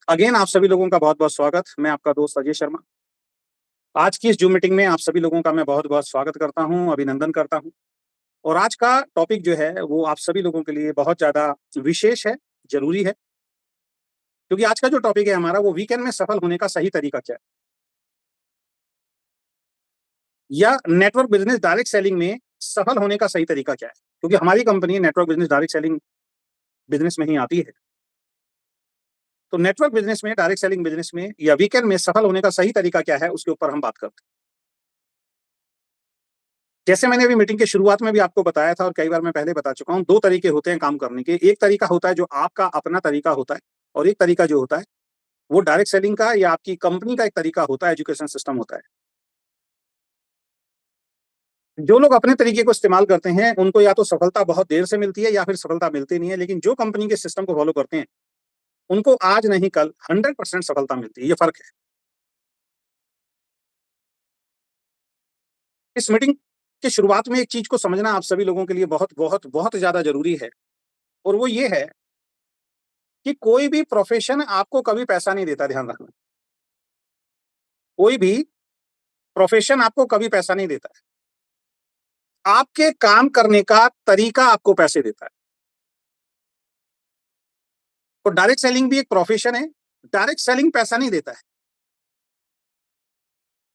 Again आप सभी लोगों का बहुत-बहुत स्वागत। मैं आपका दोस्त अजय शर्मा। आज की इस ज़ूम मीटिंग में आप सभी लोगों का मैं बहुत-बहुत स्वागत करता हूँ, अभिनंदन करता हूँ। और आज का टॉपिक जो है वो आप सभी लोगों के लिए बहुत ज़्यादा विशेष है, ज़रूरी है। क्योंकि आज का जो टॉपिक है हमारा वो वीकेंड में सफल होने का सही तरीका क्या है? या नेटवर्क बिज़नेस डायरेक्ट सेलिंग में सफल होने का सही तरीका क्या है? क्योंकि हमारी company network business direct selling business में ही आती है। तो नेटवर्क बिज़नेस में, डायरेक्ट सेलिंग बिज़नेस में या वीकेंड में सफल होने का सही तरीका क्या है उसके ऊपर हम बात करते हैं। जैसे मैंने अभी मीटिंग के शुरुआत में भी आपको बताया था और कई बार मैं पहले बता चुका हूँ, 2 तरीके होते हैं काम करने के। एक तरीका होता है जो आपका अपना तरीका होता है और एक तरीका जो होता है, वो डायरेक्ट सेलिंग का या आपकी कंपनी का एक तरीका होता है, एजुकेशन सिस्टम होता है। जो लोग अपने तरीके को इस्तेमाल करते हैं, उनको या तो सफलता बहुत देर से मिलती है या फिर सफलता मिलती नहीं है, लेकिन जो कंपनी के सिस्टम को फॉलो करते हैं, उनको आज नहीं कल 100% सफलता मिलती है, ये फ़र्क है। इस मीटिंग की शुरुआत में एक चीज़ को समझना आप सभी लोगों के लिए बहुत, बहुत, बहुत ज़्यादा ज़रूरी है और वो ये है कि कोई भी प्रोफ़ेशन आपको कभी पैसा नहीं देता, ध्यान रखना। कोई भी प्रोफ़ेशन आपको कभी पैसा नहीं देता है। आपके काम करने का तरीका आपको पैसे देता है। तो डायरेक्ट सेलिंग भी एक प्रोफ़ेशन है। डायरेक्ट सेलिंग पैसा नहीं देता है।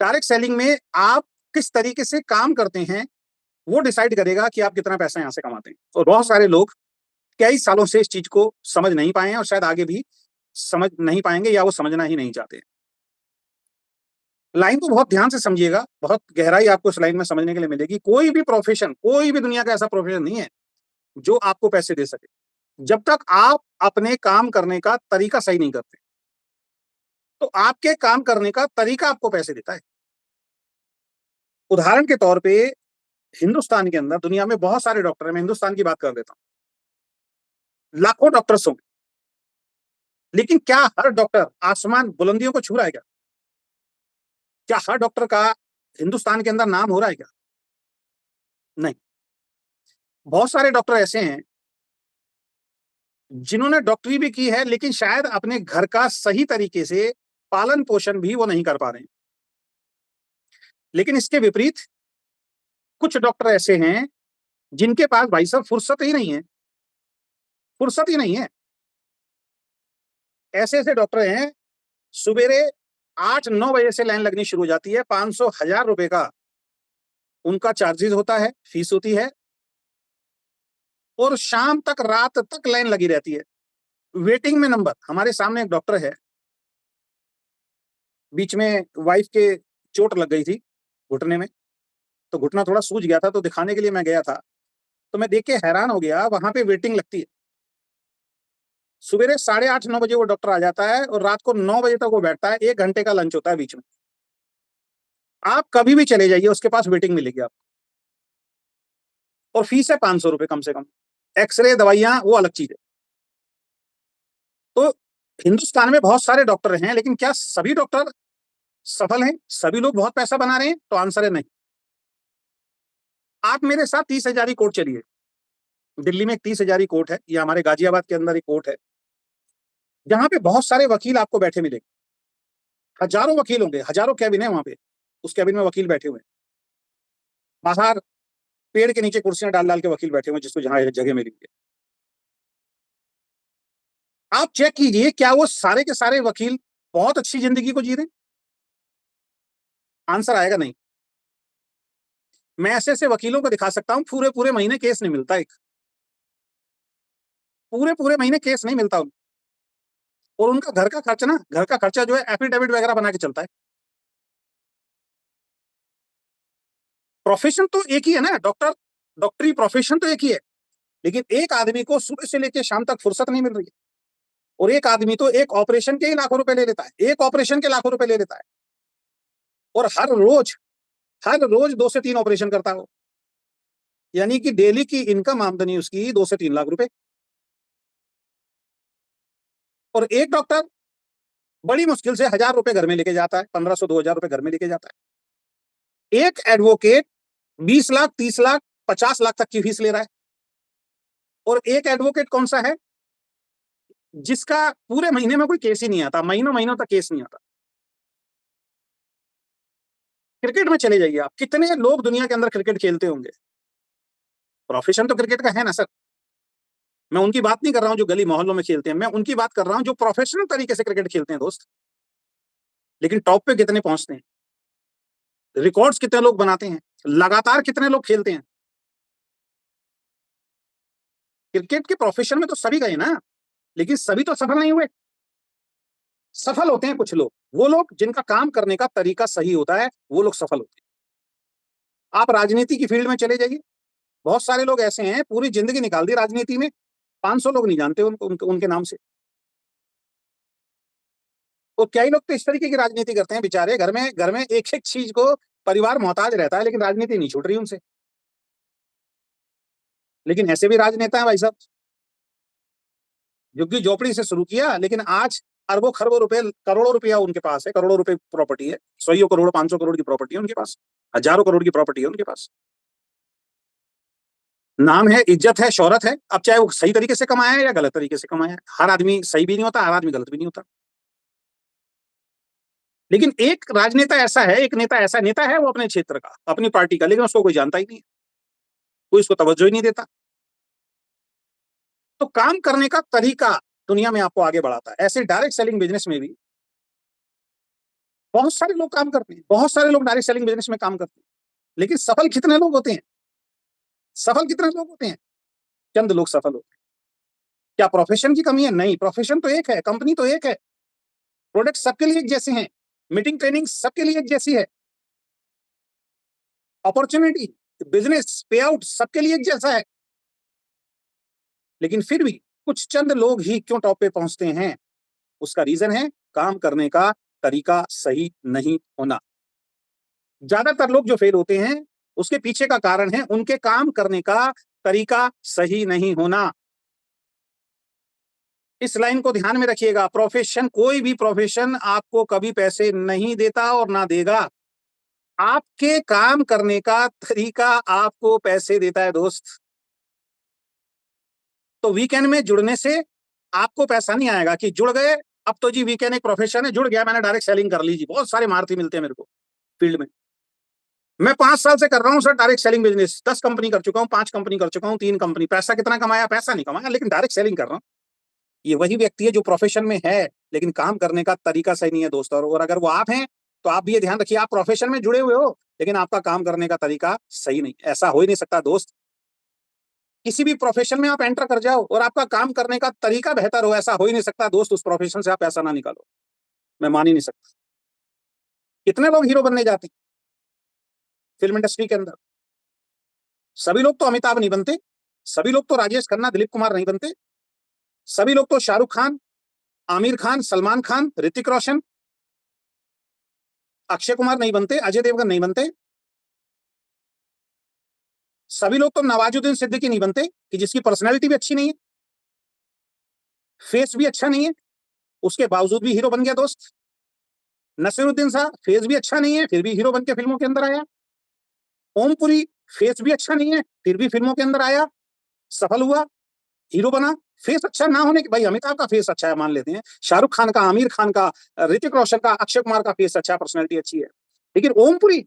डायरेक्ट सेलिंग में आप किस तरीके से काम करते हैं, वो डिसाइड करेगा कि आप कितना पैसा यहाँ से कमाते हैं। और बहुत सारे लोग कई सालों से इस चीज़ को समझ नहीं पाए हैं और शायद आगे भी समझ नहीं पाएँगे या वो समझना ही नहीं चाहते। लाइन को बहुत ध्यान से समझिएगा, बहुत गहराई आपको इस लाइन में समझने के लिए मिलेगी। कोई भी प्रोफ़ेशन, कोई भी दुनिया का ऐसा प्रोफ़ेशन नहीं है, जो आपको पैसे दे सके। जब तक आप अपने काम करने का तरीका सही नहीं करते, तो आपके काम करने का तरीका आपको पैसे देता है। उदाहरण के तौर पे हिंदुस्तान के अंदर दुनिया में बहुत सारे डॉक्टर हैं, मैं हिंदुस्तान की बात कर देता हूँ। लाखों डॉक्टर्स होंगे, लेकिन क्या हर डॉक्टर आसमान बुलंदियों को छू रहा है क्या? क्या हर डॉक्टर का हिंदुस्तान के अंदर नाम हो रहा है क्या? नहीं। बहुत सारे डॉक्टर ऐसे हैं, जिन्होंने डॉक्टरी भी की है, लेकिन शायद अपने घर का सही तरीके से पालन-पोषण भी वो नहीं कर पा रहे हैं। लेकिन इसके विपरीत कुछ डॉक्टर ऐसे हैं, जिनके पास भाई साहब फुर्सत ही नहीं है, फुर्सत ही नहीं है। ऐसे-ऐसे डॉक्टर हैं, सुबेरे 8-9 बजे से लाइन लगनी शुरू हो जाती है, 500 ₹1000 का उनका चार्जेज़ होता है, फीस होती है और शाम तक, रात तक लाइन लगी रहती है। वेटिंग में नंबर। हमारे सामने एक डॉक्टर है, बीच में वाइफ़ के चोट लग गई थी घुटने में, तो घुटना थोड़ा सूज गया था, तो दिखाने के लिए मैं गया था। तो मैं देख के हैरान हो गया, वहाँ पे वेटिंग लगती है। सुबेरे साढ़े 8-9 बजे वो डॉक्टर आ जाता है और रात को 9 बजे तक वो बैठता है, 1 घंटे का लंच होता है बीच में। आप कभी भी चले जाइए, उसके पास वेटिंग मिलेगी आपको और फीस है ₹500 कम से कम। एक्स-रे, दवाइयाँ वो अलग चीज़ है। तो हिंदुस्तान में बहुत सारे डॉक्टर हैं, लेकिन क्या सभी डॉक्टर सफल हैं? सभी लोग बहुत पैसा बना रहे हैं? तो आंसर है नहीं। आप मेरे साथ 30 हज़ारी कोर्ट चलिए। दिल्ली में एक 30 हज़ारी कोर्ट है, या हमारे गाज़ियाबाद के अंदर एक कोर्ट है, जहाँ पे बहुत सारे वकील आपको बैठे मिलेंगे। हज़ारों वकील होंगे, हज़ारों केबिन है वहाँ पे। उस केबिन में वकील बैठे हुए हैं। बाहर पेड़ के नीचे कुर्सियाँ डाल-डाल के वकील बैठे हुए हैं, जिसको जहाँ जगह मिली है। आप चेक कीजिए, क्या वो सारे के सारे वकील बहुत अच्छी ज़िंदगी को जी रहे हैं? आंसर आएगा नहीं। मैं ऐसे-ऐसे वकीलों को दिखा सकता हूँ, पूरे-पूरे महीने केस नहीं मिलता एक। पूरे-पूरे महीने केस नहीं मिलता उनको और उनका घर का खर्चा जो है एफिडेविट वगैरह बना के चलता है। प्रोफ़ेशन तो एक ही है ना, डॉक्टरी प्रोफ़ेशन तो एक ही है, लेकिन एक आदमी को सुबह से लेके शाम तक फुर्सत नहीं मिल रही है और एक आदमी तो एक ऑपरेशन के ही लाखों रुपए ले लेता है। एक ऑपरेशन के लाखों रुपए ले लेता है और हर रोज़ 2 से 3 ऑपरेशन करता है वो। यानी कि डेली की इनकम आमदनी उसकी 2 से 3 लाख रुपए। और एक डॉक्टर बड़ी मुश्किल से ₹1000 घर में लेके जाता है, 1500 ₹2000 घर में लेके जाता है। एक एडवोकेट 20 लाख, 30 लाख, 50 लाख तक की फीस ले रहा है और एक एडवोकेट कौन-सा है? जिसका पूरे महीने में कोई केस ही नहीं आता, महीनों महीनों तक केस नहीं आता। क्रिकेट में चले जाइए आप, कितने लोग दुनिया के अंदर क्रिकेट खेलते होंगे, प्रोफेशन तो क्रिकेट का है ना सर। मैं उनकी बात नहीं कर रहा हूं जो गली मोहल्लों में खेलते हैं, मैं उनकी बात कर रहा हूं जो प्रोफेशनल तरीके से क्रिकेट खेलते हैं दोस्त। लेकिन टॉप पे कितने पहुंचते हैं, रिकॉर्ड्स कितने लोग बनाते हैं, लगातार कितने लोग खेलते हैं। क्रिकेट के प्रोफेशन में तो सभी गए ना, लेकिन सभी तो सफल नहीं हुए। सफल होते हैं कुछ लोग, वो लोग जिनका काम करने का तरीका सही होता है, वो लोग सफल होते हैं। आप राजनीति की फील्ड में चले जाइए, बहुत सारे लोग ऐसे हैं पूरी जिंदगी निकाल दी राजनीति में, 500 लोग नहीं जानते उनके नाम से। तो कई लोग तो इस तरीके की राजनीति करते हैं बेचारे, घर में एक एक चीज को परिवार मोहताज रहता है, लेकिन राजनीति नहीं छूट रही उनसे। लेकिन ऐसे भी राजनेता हैं भाई साहब, झुग्गी झोपड़ी से शुरू किया, लेकिन आज अरबों खरबों रुपए, करोड़ों रुपया उनके पास है, करोड़ों रुपए प्रॉपर्टी है, 100 करोड़ 500 करोड़ की प्रॉपर्टी है उनके पास, हजारों करोड़ की प्रॉपर्टी है उनके पास। नाम है, इज्जत है, शोहरत है। अब चाहे वो सही तरीके से कमाया है या गलत तरीके से कमाया है, हर आदमी सही भी नहीं होता, हर आदमी गलत भी नहीं होता। लेकिन एक राजनेता ऐसा है, एक नेता ऐसा नेता है, वो अपने क्षेत्र का, अपनी पार्टी का, लेकिन उसको कोई जानता ही नहीं, कोई उसको तवज्जो ही नहीं देता। तो काम करने का तरीका दुनिया में आपको आगे बढ़ाता है। ऐसे डायरेक्ट सेलिंग बिजनेस में भी बहुत सारे लोग काम करते हैं, बहुत सारे लोग डायरेक्ट सेलिंग बिजनेस में काम करते हैं, लेकिन सफल कितने लोग होते हैं, सफल कितने लोग होते हैं, चंद लोग सफल होते हैं। क्या प्रोफेशन की कमी है? नहीं, प्रोफेशन तो एक है, कंपनी तो एक है, प्रोडक्ट सबके लिए एक जैसे हैं, मीटिंग ट्रेनिंग सबके लिए एक जैसी है, अपॉर्चुनिटी, बिजनेस, पे आउट सबके लिए एक जैसा है। लेकिन फिर भी कुछ चंद लोग ही क्यों टॉप पे पहुंचते हैं? उसका रीजन है काम करने का तरीका सही नहीं होना। ज्यादातर लोग जो फेल होते हैं, उसके पीछे का कारण है उनके काम करने का तरीका सही नहीं होना। इस लाइन को ध्यान में रखिएगा, प्रोफेशन, कोई भी प्रोफेशन आपको कभी पैसे नहीं देता और ना देगा। आपके काम करने का तरीका आपको पैसे देता है दोस्त। तो वीकेंड में जुड़ने से आपको पैसा नहीं आएगा कि जुड़ गए, अब तो जी वीकेंड एक प्रोफेशन है, जुड़ गया, मैंने डायरेक्ट सेलिंग कर ली जी। बहुत सारे मारुति मिलते हैं मेरे को फील्ड में। मैं 5 साल से कर रहा हूं sir direct selling business, 10 company कर चुका हूं, 5 कंपनी कर चुका हूं, 3 कंपनी। पैसा कितना कमाया? पैसा नहीं कमाया, लेकिन डायरेक्ट सेलिंग कर रहा हूं। ये वही व्यक्ति है जो प्रोफेशन में है, लेकिन काम करने का तरीका सही नहीं है दोस्तों। और अगर वो आप हैं, तो आप भी ये ध्यान रखिए, आप प्रोफेशन में जुड़े हुए हो, लेकिन आपका काम करने का तरीका सही नहीं। ऐसा हो ही नहीं सकता दोस्त। किसी भी प्रोफेशन में आप एंटर कर जाओ और आपका काम करने का तरीका बेहतर हो, ऐसा हो ही नहीं सकता दोस्त। उस प्रोफेशन से आप पैसा ना निकालो, मैं मान ही नहीं सकता। कितने लोग हीरो बनने जाते हैं फिल्म इंडस्ट्री के अंदर? सभी लोग तो अमिताभ नहीं बनते, सभी लोग तो राजेश खन्ना, दिलीप कुमार नहीं बनते, सभी लोग तो शाहरुख खान, आमिर खान, सलमान खान, ऋतिक रोशन, अक्षय कुमार नहीं बनते, अजय देवगन नहीं बनते, सभी लोग तो नवाजुद्दीन सिद्दीकी नहीं बनते कि जिसकी पर्सनैलिटी भी अच्छी नहीं है, फेस भी अच्छा नहीं है, उसके बावजूद भी हीरो बन गया दोस्त। नसीरुद्दीन शाह, फेस भी अच्छा नहीं है, फिर भी हीरो बन के फिल्मों के अंदर आया। ओमपुरी, फेस भी अच्छा नहीं है, फिर भी फिल्मों के अंदर आया, सफल हुआ, हीरो बना। फेस अच्छा ना होने के, भाई अमिताभ का फेस अच्छा है मान लेते हैं, शाहरुख खान का, आमिर खान का, ऋतिक रोशन का, अक्षय कुमार का फेस अच्छा है, पर्सनैलिटी अच्छी है, लेकिन ओमपुरी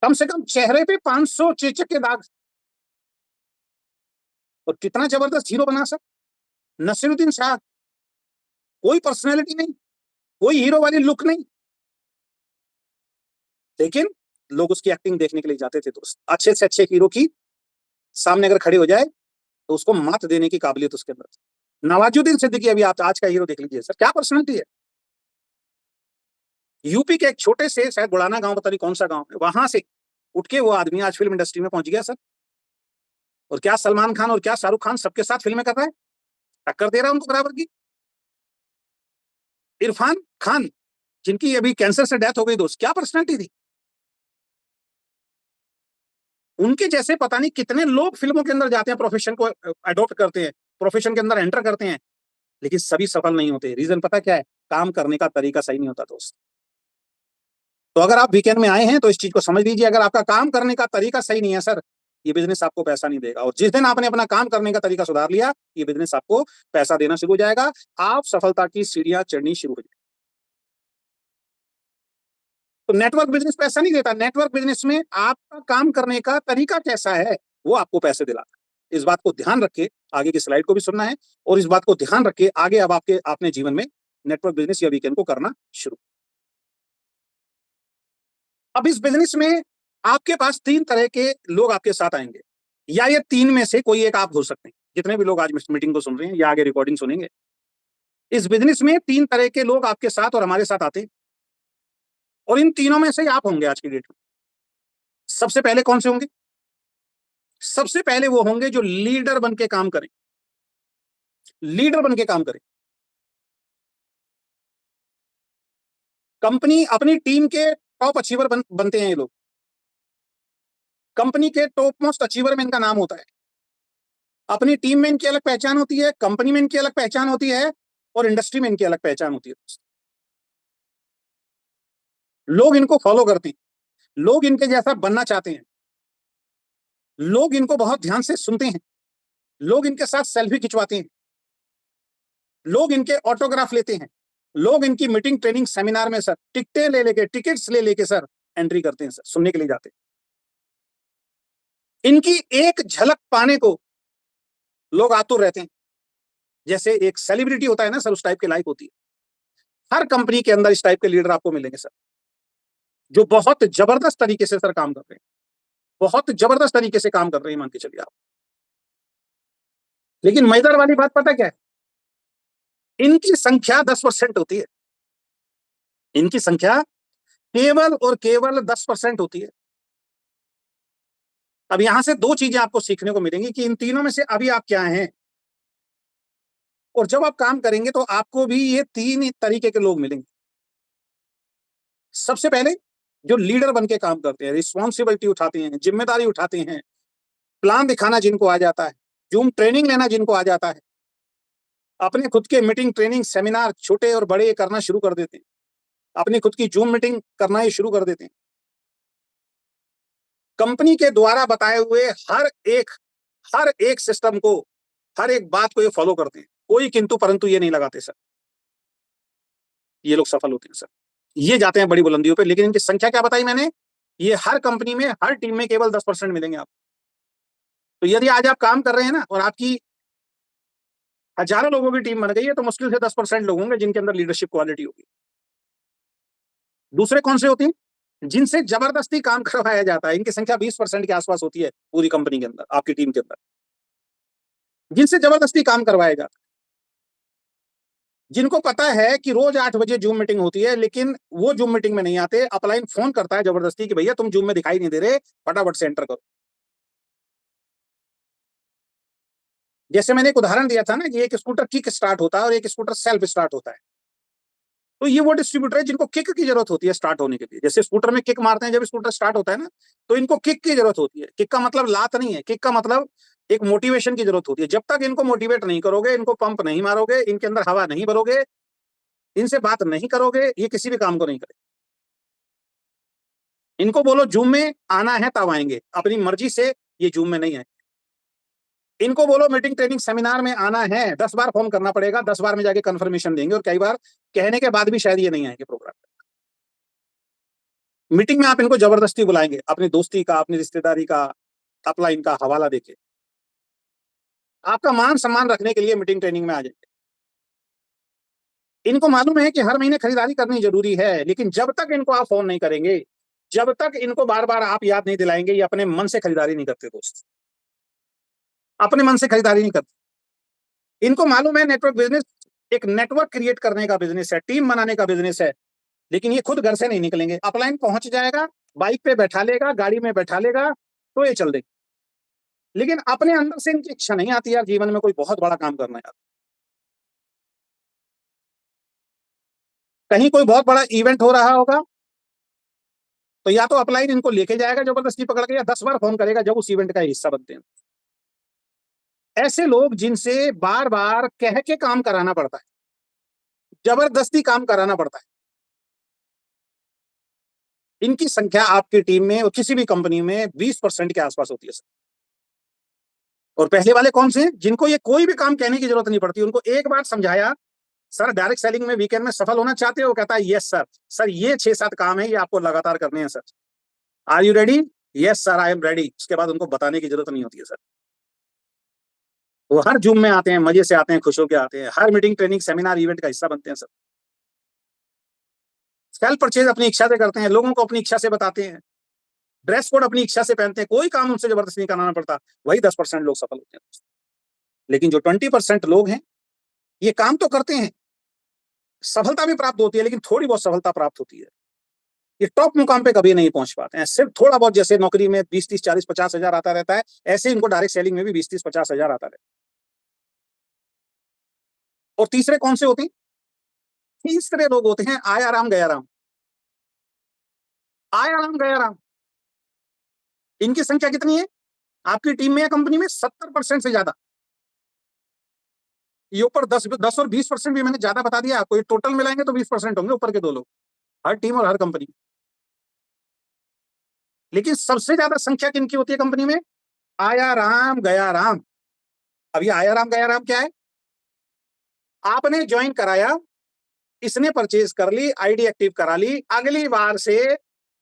कम से कम चेहरे पे 500 चेचक के दाग, और कितना जबरदस्त हीरो बना सर। नसीरुद्दीन शाह, कोई पर्सनैलिटी नहीं, कोई हीरो वाली लुक नहीं, लेकिन लोग उसकी एक्टिंग देखने के लिए जाते थे दोस्त। अच्छे से अच्छे हीरो की सामने अगर खड़े हो जाए, तो उसको मात देने की काबिलियत उसके अंदर थी। नवाजुद्दीन सिद्दीकी, अभी आप आज का हीरो देख लीजिए सर, क्या पर्सनैलिटी है। यूपी के एक छोटे से, शायद बुढ़ाना गांव, पता नहीं कौन सा गांव है, वहां से उठ के वो आदमी आज फिल्म इंडस्ट्री में पहुंच गया सर। और क्या सलमान खान और क्या शाहरुख खान सबके साथ फिल्में कर रहा है, टक्कर दे रहा है उनको बराबर की। इरफान खान, जिनकी अभी कैंसर से डेथ हो गई दोस्त, क्या पर्सनैलिटी थी। उनके जैसे पता नहीं कितने लोग फिल्मों के अंदर जाते हैं, प्रोफेशन को अडॉप्ट करते हैं, प्रोफेशन के अंदर एंटर करते हैं, लेकिन सभी सफल नहीं होते। रीजन पता क्या है? काम करने का तरीका सही नहीं होता दोस्त। तो अगर आप वीकेंड में आए हैं, तो इस चीज को समझ लीजिए, अगर आपका काम करने का तरीका सही नहीं है सर, ये बिजनेस आपको पैसा नहीं देगा। और जिस दिन आपने अपना काम करने का तरीका सुधार लिया, ये बिजनेस आपको पैसा देना शुरू हो जाएगा। आप सफलता की सीढ़ियां चढ़नी शुरू हो जाएगी। तो नेटवर्क बिजनेस पैसा नहीं देता। नेटवर्क बिजनेस में आपका काम करने का तरीका कैसा है, वो आपको पैसे दिलाता है। इस बात को ध्यान रख के आगे की स्लाइड को भी सुनना है, और इस बात को ध्यान रख के आगे अब आपने जीवन में नेटवर्क बिजनेस या वीकेंड को करना शुरू। अब इस बिजनेस में आपके पास 3 तरह के लोग आपके साथ आएंगे, या ये 3 में से कोई एक आप हो सकते हैं। जितने भी लोग आज मीटिंग को सुन रहे हैं या आगे रिकॉर्डिंग सुनेंगे, इस बिजनेस में 3 तरह के लोग आपके साथ और हमारे साथ आते हैं, और इन तीनों में से आप होंगे आज की डेट में। सबसे पहले कौन से होंगे? सबसे पहले वो होंगे जो लीडर बन के काम करें। लीडर बन के काम करें। कंपनी अपनी टीम के टॉप अचीवर बनते हैं ये लोग। कंपनी के टॉप मोस्ट अचीवर में इनका नाम होता है। अपनी टीम में इनकी अलग पहचान होती है, कंपनी में इनकी अलग पहचान होती है, और इंडस्ट्री में इनकी अलग पहचान होती है। लोग इनको फॉलो करते हैं, लोग इनके जैसा बनना चाहते हैं, लोग इनको बहुत ध्यान से सुनते हैं, लोग इनके साथ सेल्फी खिंचवाते हैं, लोग इनके ऑटोग्राफ लेते हैं, लोग इनकी मीटिंग ट्रेनिंग सेमिनार में सर टिकट्स ले लेके सर एंट्री करते हैं, सर सुनने के लिए जाते हैं। इनकी एक झलक पाने को लोग आतुर रहते हैं। जैसे एक सेलिब्रिटी होता है ना सर, उस टाइप के लाइफ होती है। हर कंपनी के अंदर इस टाइप के लीडर आपको मिलेंगे सर, जो बहुत जबरदस्त तरीके से सर काम कर रहे हैं, बहुत जबरदस्त तरीके से काम कर रहे हैं, मान के चलिए आप। लेकिन मजेदार वाली बात पता क्या है? इनकी संख्या 10% होती है। इनकी संख्या केवल और केवल 10% होती है। अब यहां से 2 चीजें आपको सीखने को मिलेंगी कि इन तीनों में से अभी आप क्या हैं, और जब आप काम करेंगे तो आपको भी ये 3 तरीके के लोग मिलेंगे। सबसे पहले जो लीडर बन के काम करते हैं, रिस्पॉन्सिबिलिटी उठाते हैं, जिम्मेदारी उठाते हैं, प्लान दिखाना जिनको आ जाता है, जूम ट्रेनिंग लेना जिनको आ जाता है, अपने खुद के मीटिंग ट्रेनिंग सेमिनार छोटे और बड़े करना शुरू कर देते हैं, अपनी खुद की जूम मीटिंग करना ही शुरू कर देते हैं, कंपनी के द्वारा बताए हुए हर एक सिस्टम को, हर एक बात को ये फॉलो करते हैं, कोई किंतु परंतु ये नहीं लगाते सर। ये लोग सफल होते हैं सर। ये जाते हैं बड़ी बुलंदियों पे, लेकिन इनकी संख्या क्या बताई मैंने? ये हर कंपनी में, हर टीम में केवल 10% मिलेंगे आप। तो यदि आज आप काम कर रहे हैं ना, और आपकी हजारों लोगों की टीम बन गई है, तो मुश्किल से 10% लोग होंगे जिनके अंदर लीडरशिप क्वालिटी होगी। दूसरे कौन से होते हैं? जिनसे जबरदस्ती काम करवाया जाता है। इनकी संख्या 20% के आसपास होती है पूरी कंपनी के अंदर, आपकी टीम के अंदर, जिनसे जबरदस्ती काम करवाया जाता है, जिनको पता है कि रोज 8 बजे जूम मीटिंग होती है, लेकिन वो जूम मीटिंग में नहीं आते। अपलाइन फोन करता है जबरदस्ती कि भैया तुम जूम में दिखाई नहीं दे रहे, फटाफट से एंटर करो। जैसे मैंने एक उदाहरण दिया था ना कि एक स्कूटर किक स्टार्ट होता है और एक स्कूटर सेल्फ स्टार्ट होता है। तो ये वो डिस्ट्रीब्यूटर है जिनको किक की जरूरत होती है स्टार्ट होने के लिए। जैसे स्कूटर में किक मारते हैं जब स्कूटर स्टार्ट होता है ना, तो इनको किक की जरूरत होती है। किक का मतलब लात नहीं है, किक का मतलब एक मोटिवेशन की जरूरत होती है। जब तक इनको मोटिवेट नहीं करोगे, इनको पंप नहीं मारोगे, इनके अंदर हवा नहीं भरोगे, इनसे बात नहीं करोगे, ये किसी भी काम को नहीं करेंगे। इनको बोलो जूम में आना है तब आएंगे, अपनी मर्जी से ये जूम में नहीं आए। इनको बोलो मीटिंग ट्रेनिंग सेमिनार में आना है, 10 बार फोन करना पड़ेगा, 10 बार में जाके कंफर्मेशन देंगे, और कई बार कहने के बाद भी शायद ये नहीं आएंगे प्रोग्राम। मीटिंग में आप इनको जबरदस्ती बुलाएंगे, अपनी दोस्ती का, अपनी रिश्तेदारी का, अपलाइन का हवाला देके आपका मान सम्मान रखने के लिए मीटिंग ट्रेनिंग में आ जाएंगे। इनको मालूम है कि हर महीने खरीदारी करनी जरूरी है, लेकिन जब तक इनको आप फोन नहीं करेंगे, जब तक इनको बार बार आप याद नहीं दिलाएंगे, ये अपने मन से खरीदारी नहीं करते दोस्त, अपने मन से खरीदारी नहीं करते। इनको मालूम है नेटवर्क बिजनेस एक नेटवर्क क्रिएट करने का बिजनेस है, टीम बनाने का बिजनेस है, लेकिन ये खुद घर से नहीं निकलेंगे। अपलाइन पहुंच जाएगा, बाइक पे बैठा लेगा, गाड़ी में बैठा लेगा, तो ये चल देंगे। लेकिन अपने अंदर से इनकी इच्छा नहीं आती यार जीवन में कोई बहुत बड़ा काम करना है, कहीं कोई बहुत बड़ा इवेंट हो रहा होगा, तो या तो अपलाइन इनको लेके जाएगा जबरदस्ती पकड़ के, या 10 बार फोन करेगा जब उस इवेंट का हिस्सा बनते हैं। ऐसे लोग जिनसे बार बार कह के काम कराना पड़ता है, जबरदस्ती काम कराना पड़ता है, इनकी संख्या आपकी टीम में और किसी भी कंपनी में 20% के आसपास होती है। और पहले वाले कौन से हैं? जिनको ये कोई भी काम कहने की जरूरत नहीं पड़ती, उनको एक बार समझाया, सर डायरेक्ट सेलिंग में वीकेंड में सफल होना चाहते हो? कहता है यस सर। सर ये 6-7 काम है, ये आपको लगातार करने हैं sir. Are you ready? Yes sir I am ready. उसके बाद उनको बताने की जरूरत नहीं होती है सर। वो हर जूम में आते हैं, मजे से आते हैं, खुश होकर आते हैं, हर मीटिंग ट्रेनिंग सेमिनार इवेंट का हिस्सा बनते हैं सर। सेल्फ परचेज अपनी इच्छा से करते हैं, लोगों को अपनी इच्छा से बताते हैं, ड्रेस कोड अपनी इच्छा से पहनते हैं, कोई काम उनसे जबरदस्ती नहीं कराना पड़ता। वही 10% लोग सफल होते हैं। लेकिन जो 20% लोग हैं, ये काम तो करते हैं, सफलता भी प्राप्त होती है, लेकिन थोड़ी बहुत सफलता प्राप्त होती है। ये टॉप मुकाम पे कभी नहीं पहुंच पाते हैं। सिर्फ थोड़ा बहुत, जैसे नौकरी में 20, 30, 40, 50 हजार आता रहता है, ऐसे इनको डायरेक्ट सेलिंग में भी 20, 30, 50 हजार आता रहता है। और तीसरे कौन से होते हैं? तीसरे लोग होते हैं आया राम गया राम। आया राम गया राम। इनकी संख्या कितनी है आपकी टीम में या कंपनी में? 70% से ज्यादा। ये ऊपर 10 और 20% भी मैंने ज्यादा बता दिया आपको। ये टोटल मिलाएंगे तो 20% होंगे ऊपर के दो लोग, हर टीम और हर कंपनी। लेकिन सबसे ज्यादा संख्या किनकी होती है कंपनी में? आया राम गया राम। अब ये आया राम गया राम क्या है? आपने ज्वाइन कराया, इसने परचेज कर ली, आईडी एक्टिव करा ली, अगली बार से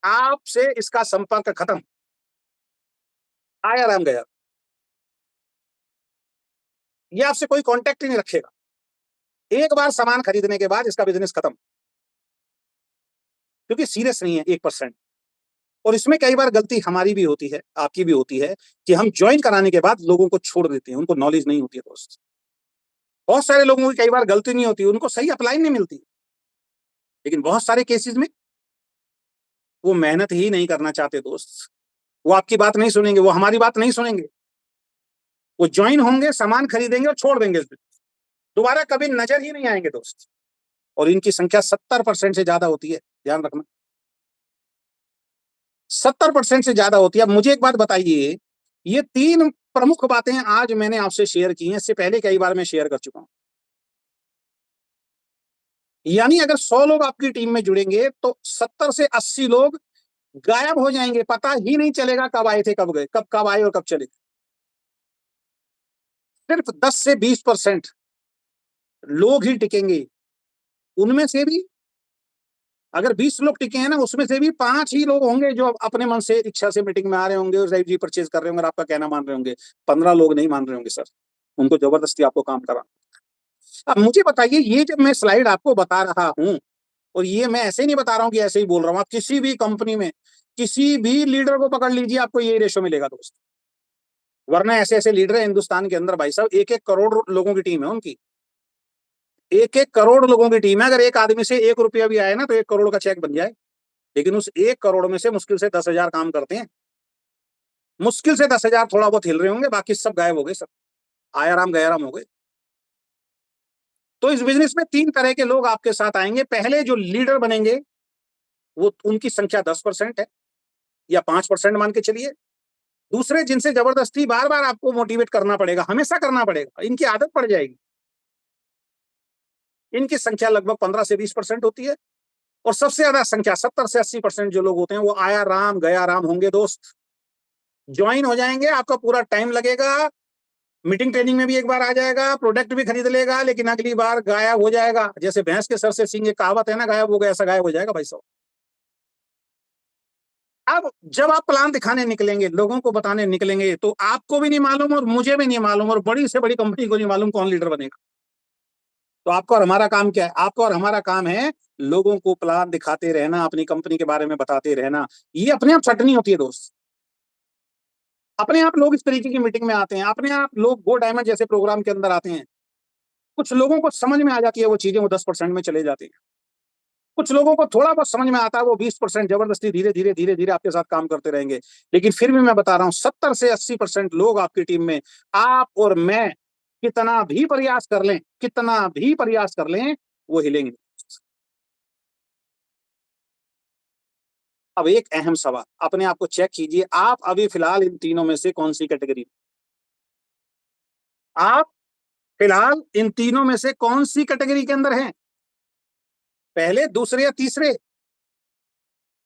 आपसे इसका संपर्क खत्म। आया राम गया। ये आपसे कोई कांटेक्ट ही नहीं रखेगा। एक बार सामान खरीदने के बाद इसका बिजनेस खत्म, क्योंकि सीरियस नहीं है 1%। और इसमें कई बार गलती हमारी भी होती है, आपकी भी होती है, कि हम ज्वाइन कराने के बाद लोगों को छोड़ देते हैं, उनको नॉलेज नहीं होती है दोस्त। बहुत सारे लोगों की कई बार गलती नहीं होती, उनको सही अप्लाई नहीं मिलती, लेकिन बहुत सारे केसेस में वो मेहनत ही नहीं करना चाहते दोस्त। वो आपकी बात नहीं सुनेंगे, वो हमारी बात नहीं सुनेंगे। वो ज्वाइन होंगे, सामान खरीदेंगे और छोड़ देंगे, दोबारा कभी नजर ही नहीं आएंगे दोस्त। और इनकी संख्या 70% से ज्यादा होती है, ध्यान रखना। 70% से ज्यादा होती है। अब मुझे एक बात बताइए, ये 3 प्रमुख बातें आज मैंने आपसे शेयर की हैं, इससे पहले कई बार मैं शेयर कर चुका हूं। यानी अगर 100 लोग आपकी टीम में जुड़ेंगे तो 70 से 80 लोग गायब हो जाएंगे, पता ही नहीं चलेगा कब आए थे, कब गए, कब आए और कब चले। सिर्फ 10 से 20% लोग ही टिकेंगे। उनमें से भी अगर 20 लोग टिके हैं ना, उसमें से भी 5 ही लोग होंगे जो अपने मन से इच्छा से मीटिंग में आ रहे होंगे और जी परचेज कर रहे होंगे और आपका कहना मान रहे होंगे। 15 लोग नहीं मान रहे होंगे सर, उनको जबरदस्ती आपको काम करा। अब मुझे बताइए, ये जब मैं स्लाइड आपको बता रहा हूं, और ये मैं ऐसे ही नहीं बता रहा हूं कि ऐसे ही बोल रहा हूं, आप किसी भी कंपनी में किसी भी लीडर को पकड़ लीजिए, आपको यही रेशो मिलेगा दोस्त। वरना ऐसे ऐसे लीडर है हिंदुस्तान के अंदर भाई साहब, 1-1 करोड़ लोगों की टीम है उनकी। 1-1 करोड़ लोगों की टीम है। अगर एक आदमी से 1 रुपया भी आए ना तो 1 करोड़ का चेक बन जाए। लेकिन उस 1 करोड़ में से मुश्किल से 10,000 काम करते हैं। मुश्किल से 10,000 थोड़ा बहुत हिल रहे होंगे, बाकी सब गायब हो गए, सब आया राम गया राम हो गए। तो इस बिजनेस में 3 तरह के लोग आपके साथ आएंगे। पहले जो लीडर बनेंगे, वो उनकी संख्या 10% है या 5% मान के चलिए। दूसरे, जिनसे जबरदस्ती बार बार आपको मोटिवेट करना पड़ेगा, हमेशा करना पड़ेगा, इनकी आदत पड़ जाएगी, इनकी संख्या लगभग 15 से 20% होती है। और सबसे ज्यादा संख्या 70 से 80% जो लोग होते हैं, वो आया राम गया राम होंगे दोस्त। ज्वाइन हो जाएंगे, आपका पूरा टाइम लगेगा, मीटिंग ट्रेनिंग में भी एक बार आ जाएगा, प्रोडक्ट भी खरीद लेगा, लेकिन अगली बार गायब हो जाएगा। जैसे भैंस के सर से सींग, एक कहावत है ना, गायब हो गया, ऐसा गायब हो जाएगा भाई साहब। अब जब आप प्लान दिखाने निकलेंगे, लोगों को बताने निकलेंगे, तो आपको भी नहीं मालूम और मुझे भी नहीं मालूम और बड़ी से बड़ी कंपनी को नहीं मालूम कौन लीडर बनेगा। तो आपका और हमारा काम क्या है? आपका और हमारा काम है लोगों को प्लान दिखाते रहना, अपनी कंपनी के बारे में बताते रहना। ये अपने आप छटनी होती है दोस्त। अपने आप लोग इस तरीके की मीटिंग में आते हैं, अपने आप लोग गो डायमंड जैसे प्रोग्राम के अंदर आते हैं। कुछ लोगों को समझ में आ जाती है वो चीजें, वो 10% में चले जाते हैं। कुछ लोगों को थोड़ा बहुत समझ में आता है, वो 20% जबरदस्ती धीरे धीरे धीरे धीरे आपके साथ काम करते रहेंगे। लेकिन फिर भी मैं बता रहा हूं, 70 से 80% लोग आपकी टीम में, आप और मैं कितना भी प्रयास कर लें, कितना भी प्रयास कर लें, वो हिलेंगे। अब एक अहम सवाल, अपने आप को चेक कीजिए, आप अभी फिलहाल इन तीनों में से कौन सी कैटेगरी? आप फिलहाल इन तीनों में से कौन सी कैटेगरी के अंदर हैं? पहले, दूसरे या तीसरे?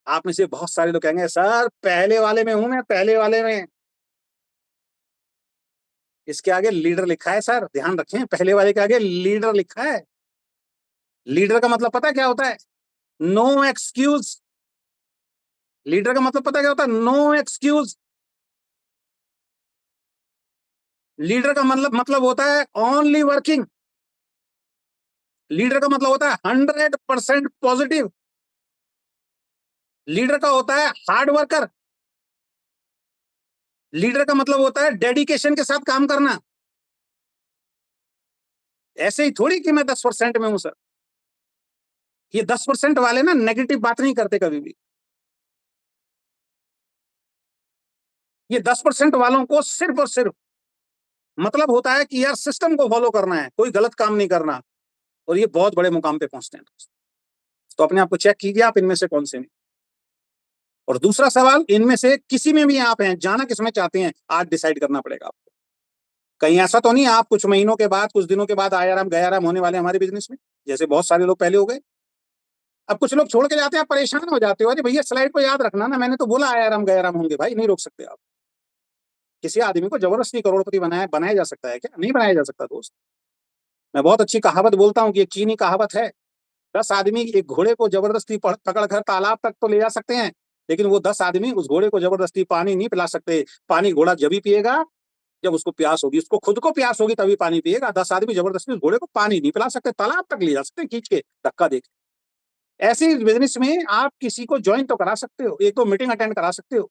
आप में से बहुत सारे लोग कहेंगे सर पहले वाले में हूं मैं, पहले वाले में। इसके आगे लीडर लिखा है सर, ध्यान रखें, पहले वाले के आगे लीडर लिखा है। लीडर का मतलब पता है क्या होता है? No excuse. लीडर का मतलब पता है क्या होता है? No excuse. लीडर का मतलब होता है ओनली वर्किंग। लीडर का मतलब होता है 100% पॉजिटिव। लीडर का होता है हार्ड वर्कर। लीडर का मतलब होता है डेडिकेशन के साथ काम करना। ऐसे ही थोड़ी कि मैं 10% में हूं सर। ये 10% वाले ना नेगेटिव बात नहीं करते कभी भी। ये 10% वालों को सिर्फ और सिर्फ मतलब होता है कि यार सिस्टम को फॉलो करना है, कोई गलत काम नहीं करना, और ये बहुत बड़े मुकाम पे पहुंचते हैं। तो अपने आप को चेक कीजिए, आप इनमें से कौन से हैं। और दूसरा सवाल, इनमें से किसी में भी आप हैं, जाना किसमें चाहते हैं, आज डिसाइड करना पड़ेगा आपको। कहीं ऐसा तो नहीं आप कुछ महीनों के बाद, कुछ दिनों के बाद आयाराम गयाराम होने वाले हमारे बिजनेस में, जैसे बहुत सारे लोग पहले हो गए। अब कुछ लोग छोड़ के जाते हैं, आप परेशान हो जाते हो, अरे भैया स्लाइड को याद रखना ना, मैंने तो बोला आयाराम गयाराम होंगे। भाई नहीं रोक सकते आप। किसी आदमी को जबरदस्ती करोड़पति बनाया जा सकता है क्या? नहीं बनाया जा सकता दोस्त। मैं बहुत अच्छी कहावत बोलता हूँ कि एक चीनी कहावत है, 10 आदमी एक घोड़े को जबरदस्ती पकड़ कर तालाब तक तो ले जा सकते हैं, लेकिन वो 10 आदमी उस घोड़े को जबरदस्ती पानी नहीं पिला सकते। पानी घोड़ा जब ही पिएगा जब उसको प्यास होगी, उसको खुद को प्यास होगी तभी पानी पिएगा। 10 आदमी जबरदस्ती उस घोड़े को पानी नहीं पिला सकते, तालाब तक ले जा सकते खींच के, धक्का देके। ऐसे ही बिजनेस में आप किसी को ज्वाइन तो करा सकते हो, एक तो मीटिंग अटेंड करा सकते हो,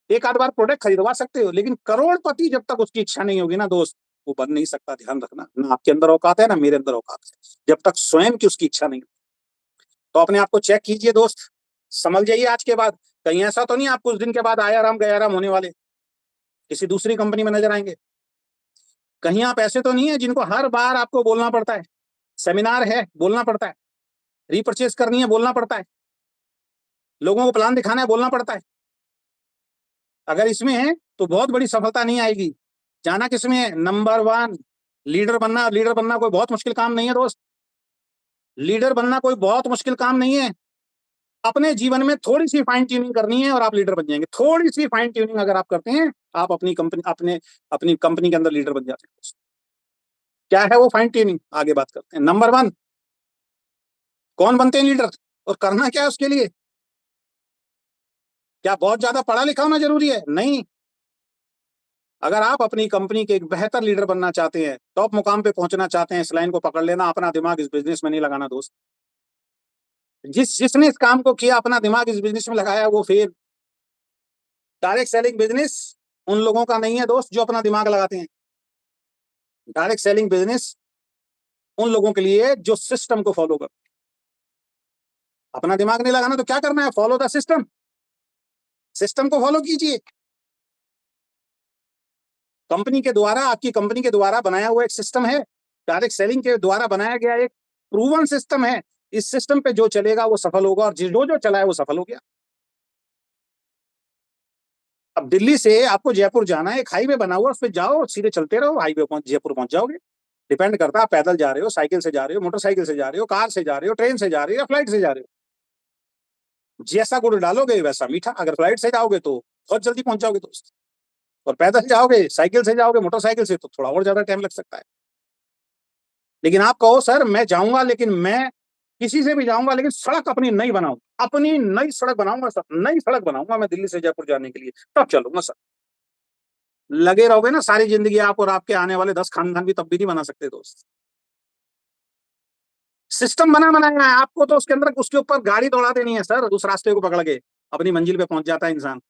एक आध बार प्रोडक्ट खरीदवा सकते हो, लेकिन करोड़पति जब तक उसकी इच्छा नहीं होगी ना दोस्त, वो बन नहीं सकता। ध्यान रखना, ना आपके अंदर औकात है ना मेरे अंदर औकात है, जब तक स्वयं की उसकी इच्छा नहीं। तो अपने आप को चेक कीजिए दोस्त, समझ जाइए आज के बाद। कहीं ऐसा तो नहीं आप कुछ दिन के बाद आयाराम गयाराम होने वाले, किसी दूसरी कंपनी में नजर आएंगे। कहीं आप ऐसे तो नहीं है जिनको हर बार आपको बोलना पड़ता है, सेमिनार है बोलना पड़ता है, रीपरचेज करनी है बोलना पड़ता है, लोगों को प्लान दिखाना है बोलना पड़ता है। अगर इसमें है तो बहुत बड़ी सफलता नहीं आएगी। जाना किसमें है? नंबर 1 लीडर बनना। लीडर बनना कोई बहुत मुश्किल काम नहीं है दोस्त। लीडर बनना कोई बहुत मुश्किल काम नहीं है। अपने जीवन में थोड़ी सी फाइन ट्यूनिंग करनी है और आप लीडर बन जाएंगे। थोड़ी सी फाइन ट्यूनिंग अगर आप करते हैं, आप अपनी कंपनी के अंदर लीडर बन जाते हैं। क्या है वो फाइन ट्यूनिंग, आगे बात करते हैं। नंबर 1, कौन बनते हैं लीडर और करना क्या है उसके लिए? क्या बहुत ज्यादा पढ़ा लिखा होना जरूरी है? नहीं। अगर आप अपनी कंपनी के एक बेहतर लीडर बनना चाहते हैं, टॉप मुकाम पे पहुंचना चाहते हैं, इस लाइन को पकड़ लेना। अपना दिमाग इस बिजनेस में नहीं लगाना दोस्त। जिसने इस काम को किया, अपना दिमाग इस बिजनेस में लगाया, वो फेल। डायरेक्ट सेलिंग बिजनेस उन लोगों का नहीं है दोस्त जो अपना दिमाग लगाते हैं। डायरेक्ट सेलिंग बिजनेस उन लोगों के लिए है जो सिस्टम को फॉलो करते हैं। अपना दिमाग नहीं लगाना तो क्या करना है? Follow the system. सिस्टम को फॉलो कीजिए। कंपनी के द्वारा, आपकी कंपनी के द्वारा बनाया हुआ एक सिस्टम है, डायरेक्ट सेलिंग के द्वारा बनाया गया एक प्रूवन सिस्टम है। इस सिस्टम पे जो चलेगा वो सफल होगा, और जो जो चला है वो सफल हो गया। अब दिल्ली से आपको जयपुर जाना है, एक हाईवे बना हुआ, उस पर जाओ, सीधे चलते रहो, हाईवे जयपुर पहुंच जाओगे। डिपेंड करता है आप पैदल जा रहे हो, साइकिल से जा रहे हो, मोटरसाइकिल से जा रहे हो, कार से जा रहे हो, ट्रेन से जा रहे हो या फ्लाइट से जा रहे हो। जैसा गुड़ डालोगे वैसा मीठा। अगर फ्लाइट से जाओगे तो बहुत जल्दी पहुंच जाओगे दोस्त, और पैदल जाओगे, साइकिल से जाओगे, मोटरसाइकिल से, तो थोड़ा और ज्यादा टाइम लग सकता है। लेकिन आप कहो सर मैं जाऊंगा, लेकिन मैं किसी से भी जाऊंगा, लेकिन सड़क अपनी नई बनाऊंगा, अपनी नई सड़क बनाऊंगा सर, नई सड़क बनाऊंगा मैं दिल्ली से जयपुर जाने के लिए, तब चलूंगा सर। लगे रहोगे ना सारी जिंदगी आप, और आपके आने वाले 10 खानदान भी तब भी नहीं बना सकते दोस्त। सिस्टम बनाया है आपको, तो उसके अंदर उसके ऊपर गाड़ी दौड़ा देनी है सर, उस रास्ते को पकड़ के अपनी मंजिल पे पहुंच जाता है इंसान।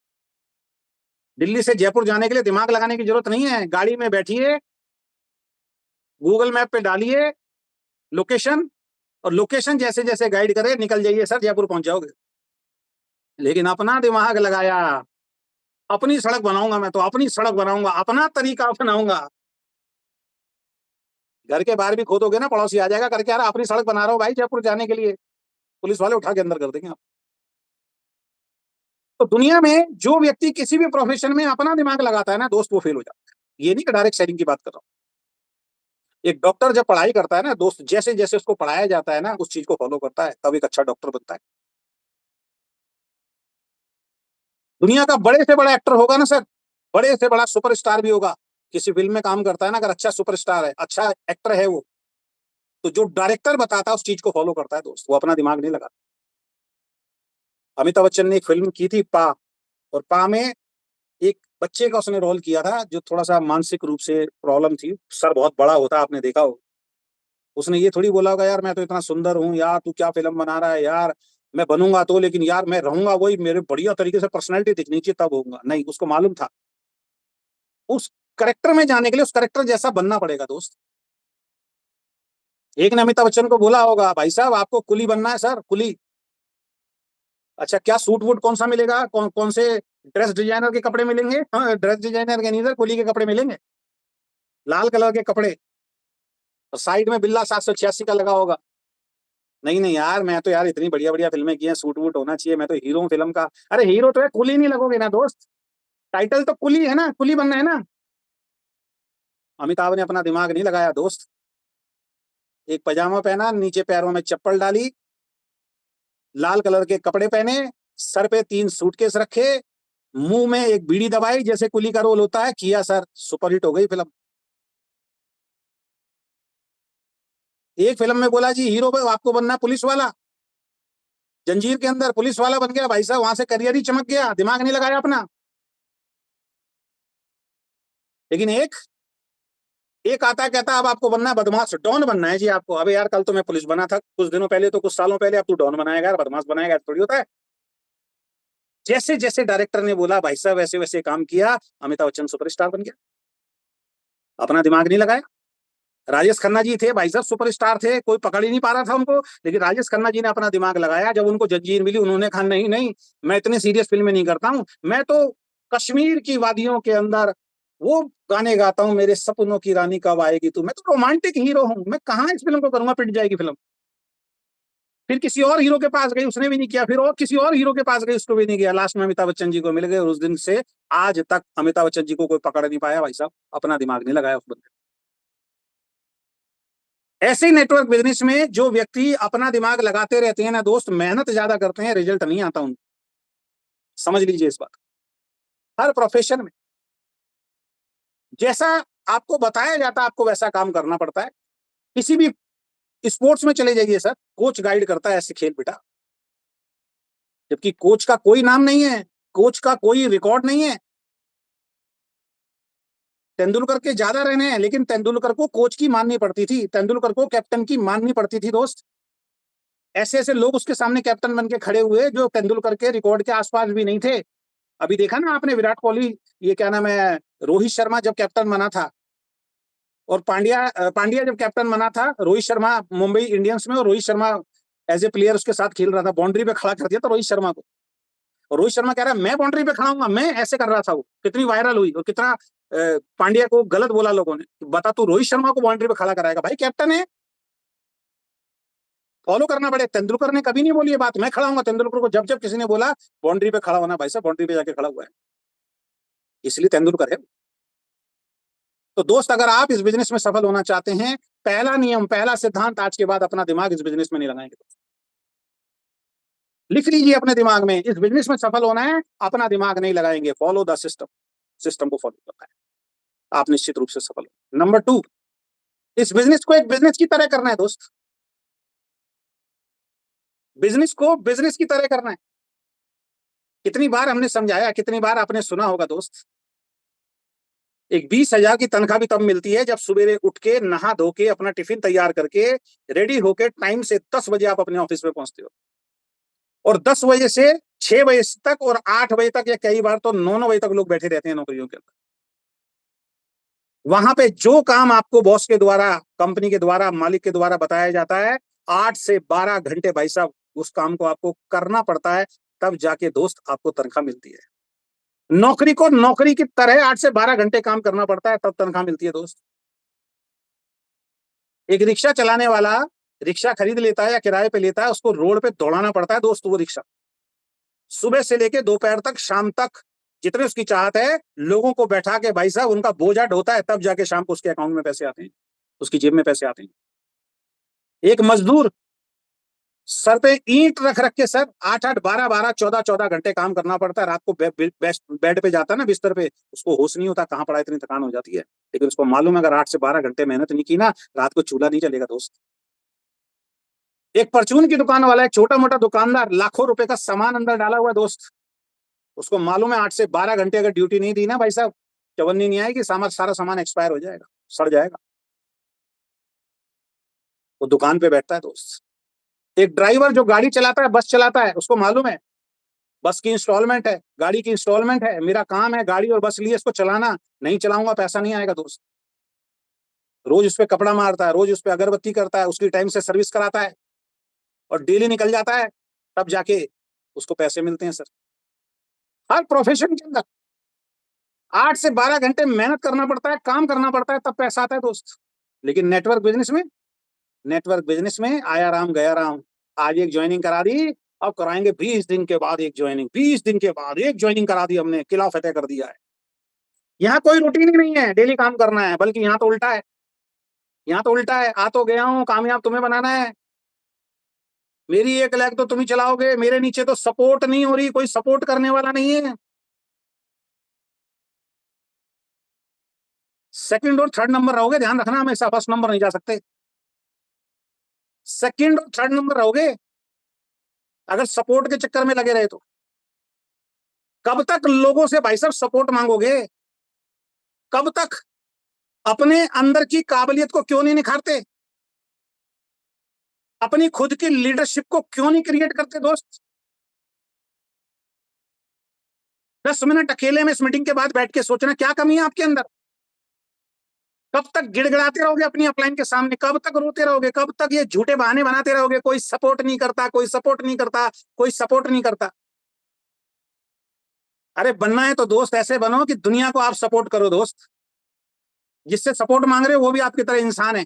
दिल्ली से जयपुर जाने के लिए दिमाग लगाने की जरूरत नहीं है। गाड़ी में बैठिए, गूगल मैप पे डालिए लोकेशन, और लोकेशन जैसे जैसे गाइड करे निकल जाइए सर, जयपुर पहुंच जाओगे। लेकिन अपना दिमाग लगाया, अपनी सड़क बनाऊंगा, मैं तो अपनी सड़क बनाऊंगा, अपना तरीका अपनाऊंगा। घर के बाहर भी खोदोगे ना, पड़ोसी आ जाएगा करके, यार अपनी सड़क बना रहा हूँ भाई जयपुर जाने के लिए, पुलिस वाले उठा के अंदर कर देंगे आप। तो दुनिया में जो व्यक्ति किसी भी प्रोफेशन में अपना दिमाग लगाता है ना दोस्त, वो फेल हो जाता है। ये नहीं कि डायरेक्ट सेलिंग की बात कर रहा हूँ। एक डॉक्टर जब पढ़ाई करता है ना दोस्त, जैसे जैसे उसको पढ़ाया जाता है ना, उस चीज को फॉलो करता है, तब एक अच्छा डॉक्टर बनता है। दुनिया का बड़े से बड़ा एक्टर होगा ना सर, बड़े से बड़ा सुपरस्टार भी होगा, किसी फिल्म में काम करता है ना, अगर अच्छा सुपरस्टार है, अच्छा एक्टर है वो, तो जो डायरेक्टर बताता है उस चीज को फॉलो करता है दोस्त, वो अपना दिमाग नहीं लगाता। अमिताभ बच्चन ने एक फिल्म की थी पा, और पा में एक बच्चे का उसने रोल किया था जो थोड़ा सा मानसिक रूप से प्रॉब्लम थी, सर बहुत बड़ा होता है, आपने देखा हो। उसने ये थोड़ी बोला होगा यार मैं तो इतना सुंदर हूँ यार, तू क्या फिल्म बना रहा है यार, मैं बनूंगा तो, लेकिन यार मैं रहूंगा वही, मेरे बढ़िया तरीके से पर्सनैलिटी दिखनी चाहिए तब होऊंगा। नहीं, उसको मालूम था उस करेक्टर में जाने के लिए उस करेक्टर जैसा बनना पड़ेगा दोस्त। एक ने अमिताभ बच्चन को बोला होगा भाई साहब आपको कुली बनना है सर, कुली। अच्छा, क्या सूट वूट कौन सा मिलेगा, कौन कौन से ड्रेस डिजाइनर के कपड़े मिलेंगे? हाँ, ड्रेस डिजाइनर के नहीं सर, कुली के कपड़े मिलेंगे, लाल कलर के कपड़े, और साइड में बिल्ला 786 का लगा होगा। नहीं नहीं यार, मैं तो यार इतनी बढ़िया बढ़िया फिल्में की हैं, सूट वूट होना चाहिए, मैं तो हीरो हूँ फिल्म का। अरे हीरो तो है, कुली नहीं लगोगे ना दोस्त, टाइटल तो कुली है ना, कुली बनना है ना। अमिताभ ने अपना दिमाग नहीं लगाया दोस्त, एक पजामा पहना, नीचे पैरों में चप्पल डाली, लाल कलर के कपड़े पहने, सर पे 3 सूटकेस रखे, मुंह में एक बीड़ी दबाई, जैसे कुली का रोल होता है, किया सर, सुपरहिट हो गई फिल्म। एक फिल्म में बोला जी हीरो आपको बनना पुलिस वाला, जंजीर के अंदर पुलिस वाला बन गया भाई साहब, वहां से करियर ही चमक गया, दिमाग नहीं लगाया अपना। लेकिन एक एक आता कहता अब आपको बनना है बदमाश, डॉन बनना है जी आपको। अबे यार कल तो मैं पुलिस बना था कुछ दिनों पहले, तो कुछ सालों पहले, अब तू डॉन बनाएगा यार, बदमाश बनाएगा, थोड़ी होता है। जैसे जैसे डायरेक्टर ने बोला भाई साहब वैसे वैसे काम किया, अमिताभ बच्चन सुपरस्टार बन गया, अपना दिमाग नहीं लगाया। राजेश खन्ना जी थे भाई साहब, सुपरस्टार थे, कोई पकड़ ही नहीं पा रहा था उनको, लेकिन राजेश खन्ना जी ने अपना दिमाग लगाया, जब उनको जंजीर मिली उन्होंने कहा नहीं नहीं, मैं इतने सीरियस फिल्में नहीं करता हूँ, मैं तो कश्मीर की वादियों के अंदर वो गाने गाता हूँ, मेरे सपनों की रानी कब आएगी तू, मैं तो रोमांटिक हीरो हूँ, मैं कहाँ इस फिल्म को करूंगा, पिट जाएगी फिल्म। फिर किसी और हीरो के पास गई, उसने भी नहीं किया, फिर और किसी और हीरो के पास गई, उसको भी नहीं किया, लास्ट में अमिताभ बच्चन जी को मिल गए, और उस दिन से आज तक अमिताभ बच्चन जी को कोई पकड़ नहीं पाया भाई साहब, अपना दिमाग नहीं लगाया उस बंदे। ऐसे ही नेटवर्क बिजनेस में जो व्यक्ति अपना दिमाग लगाते रहते हैं ना दोस्त, मेहनत ज्यादा करते हैं, रिजल्ट नहीं आता उनको, समझ लीजिए इस बात। हर प्रोफेशन में जैसा आपको बताया जाता है आपको वैसा काम करना पड़ता है। किसी भी स्पोर्ट्स में चले जाइए सर, कोच गाइड करता है ऐसे खेल बेटा, जबकि कोच का कोई नाम नहीं है, कोच का कोई रिकॉर्ड नहीं है। तेंदुलकर के ज्यादा रहने हैं, लेकिन तेंदुलकर को कोच की माननी पड़ती थी, तेंदुलकर को कैप्टन की माननी पड़ती थी दोस्त। ऐसे ऐसे लोग उसके सामने कैप्टन बन के खड़े हुए जो तेंदुलकर के रिकॉर्ड के आसपास भी नहीं थे। अभी देखा ना आपने विराट कोहली, ये क्या नाम है, रोहित शर्मा जब कैप्टन बना था, और पांड्या जब कैप्टन बना था, रोहित शर्मा मुंबई इंडियंस में, और Rohit Sharma as a player उसके साथ खेल रहा था, बाउंड्री पे खड़ा कर दिया था रोहित शर्मा को, और रोहित शर्मा कह रहा है मैं बाउंड्री पे खड़ा हूँ, मैं ऐसे कर रहा था, वो कितनी वायरल हुई, और कितना पांड्या को गलत बोला लोगों ने, बता तू रोहित शर्मा को बाउंड्री पे खड़ा कराएगा, भाई कैप्टन है, फॉलो करना पड़े। तेंदुलकर ने कभी नहीं बोली ये बात मैं खड़ा हूँ, तेंदुलकर को जब जब किसी ने बोला बाउंड्री पे खड़ा होना, भाई साहब बाउंड्री पे जाके खड़ा हुआ है, इसलिए तेंदुलकर है। तो दोस्त अगर आप इस बिजनेस में सफल होना चाहते हैं, पहला नियम, पहला सिद्धांत, आज के बाद अपना दिमाग इस बिजनेस में नहीं लगाएंगे। लिख लीजिए अपने दिमाग में, इस बिजनेस में सफल होना है, अपना दिमाग नहीं लगाएंगे, फॉलो द सिस्टम, सिस्टम को फॉलो करना है, आप निश्चित रूप से सफल हो। नंबर 2, इस बिजनेस को एक बिजनेस की तरह करना है दोस्त, बिजनेस को बिजनेस की तरह करना है। कितनी बार हमने समझाया, कितनी बार आपने सुना होगा दोस्त, एक 20,000 की तनख्वाह भी तब मिलती है जब सवेरे उठ के नहा धो के अपना टिफिन तैयार करके रेडी होके टाइम से 10 बजे आप अपने ऑफिस में पहुंचते हो, और 10 बजे से 6 बजे तक और 8 बजे तक, या कई बार तो 9 बजे तक लोग बैठे रहते हैं नौकरियों के अंदर। वहां पे जो काम आपको बॉस के द्वारा, कंपनी के द्वारा, मालिक के द्वारा बताया जाता है, 8 से 12 घंटे भाई साहब उस काम को आपको करना पड़ता है, तब जाके दोस्त आपको तनख्वाह मिलती है। नौकरी को नौकरी की तरह 8 से 12 घंटे काम करना पड़ता है, तब तनख्वाह मिलती है दोस्त। एक रिक्शा चलाने वाला रिक्शा खरीद लेता है या किराए पे लेता है, उसको रोड पे दौड़ाना पड़ता है दोस्त, वो रिक्शा सुबह से लेके दोपहर तक, शाम तक, जितने उसकी चाहत है, लोगों को बैठा के भाई साहब उनका बोझा ढोता है, तब जाके शाम को उसके अकाउंट में पैसे आते हैं, उसकी जेब में पैसे आते हैं। एक मजदूर सर पे ईंट रख रख के सर 8-8, 12-12, 14-14 घंटे काम करना पड़ता है, रात को बेड पे जाता है ना बिस्तर पे, उसको होश नहीं होता कहाँ पड़ा, इतनी थकान हो जाती है। लेकिन उसको मालूम है अगर 8 से 12 घंटे मेहनत नहीं की ना, रात को चूल्हा नहीं चलेगा दोस्त। एक परचून की दुकान वाला, एक छोटा मोटा दुकानदार, लाखों रुपए का सामान अंदर डाला हुआ दोस्त, उसको मालूम है 8 से 12 घंटे अगर ड्यूटी नहीं दी ना भाई साहब, चवन्नी नहीं आएगी, सारा सामान एक्सपायर हो जाएगा, सड़ जाएगा। वो दुकान पे बैठता है दोस्त। एक ड्राइवर जो गाड़ी चलाता है, बस चलाता है, उसको मालूम है बस की इंस्टॉलमेंट है, गाड़ी की इंस्टॉलमेंट है, मेरा काम है गाड़ी और बस लिए इसको चलाना, नहीं चलाऊंगा पैसा नहीं आएगा दोस्त। रोज उस पर कपड़ा मारता है, रोज उस पर अगरबत्ती करता है, उसकी टाइम से सर्विस कराता है और डेली निकल जाता है, तब जाके उसको पैसे मिलते हैं सर। हर प्रोफेशन के अंदर 8 से 12 घंटे मेहनत करना पड़ता है, काम करना पड़ता है, तब पैसा आता है दोस्त। लेकिन नेटवर्क बिजनेस में आया राम गया राम। आज एक ज्वाइनिंग करा दी, अब कराएंगे 20 दिन के बाद एक ज्वाइनिंग, 20 दिन के बाद एक ज्वाइनिंग करा दी हमने, किला फतेह कर दिया है। यहाँ कोई रूटीन ही नहीं है डेली काम करना है, बल्कि यहाँ तो उल्टा है। यहाँ तो उल्टा है, आ तो गया हूँ, कामयाब तुम्हें बनाना है, मेरी एक लैग तो तुम ही चलाओगे, मेरे नीचे तो सपोर्ट नहीं हो रही, कोई सपोर्ट करने वाला नहीं है। सेकंड और थर्ड नंबर रहोगे, ध्यान रखना, हमेशा फर्स्ट नंबर नहीं जा सकते। सेकंड और थर्ड नंबर रहोगे अगर सपोर्ट के चक्कर में लगे रहे तो। कब तक लोगों से भाई साहब सपोर्ट मांगोगे? कब तक? अपने अंदर की काबिलियत को क्यों नहीं निखारते? अपनी खुद की लीडरशिप को क्यों नहीं क्रिएट करते दोस्त? 10 मिनट अकेले में इस मीटिंग के बाद बैठ के सोचना क्या कमी है आपके अंदर। कब तक गिड़गिड़ाते रहोगे अपनी अपलाइन के सामने? कब तक रोते रहोगे? कब तक ये झूठे बहाने बनाते रहोगे, कोई सपोर्ट नहीं करता, कोई सपोर्ट नहीं करता, कोई सपोर्ट नहीं करता? अरे बनना है तो दोस्त ऐसे बनो कि दुनिया को आप सपोर्ट करो दोस्त। जिससे सपोर्ट मांग रहे हो वो भी आपकी तरह इंसान है।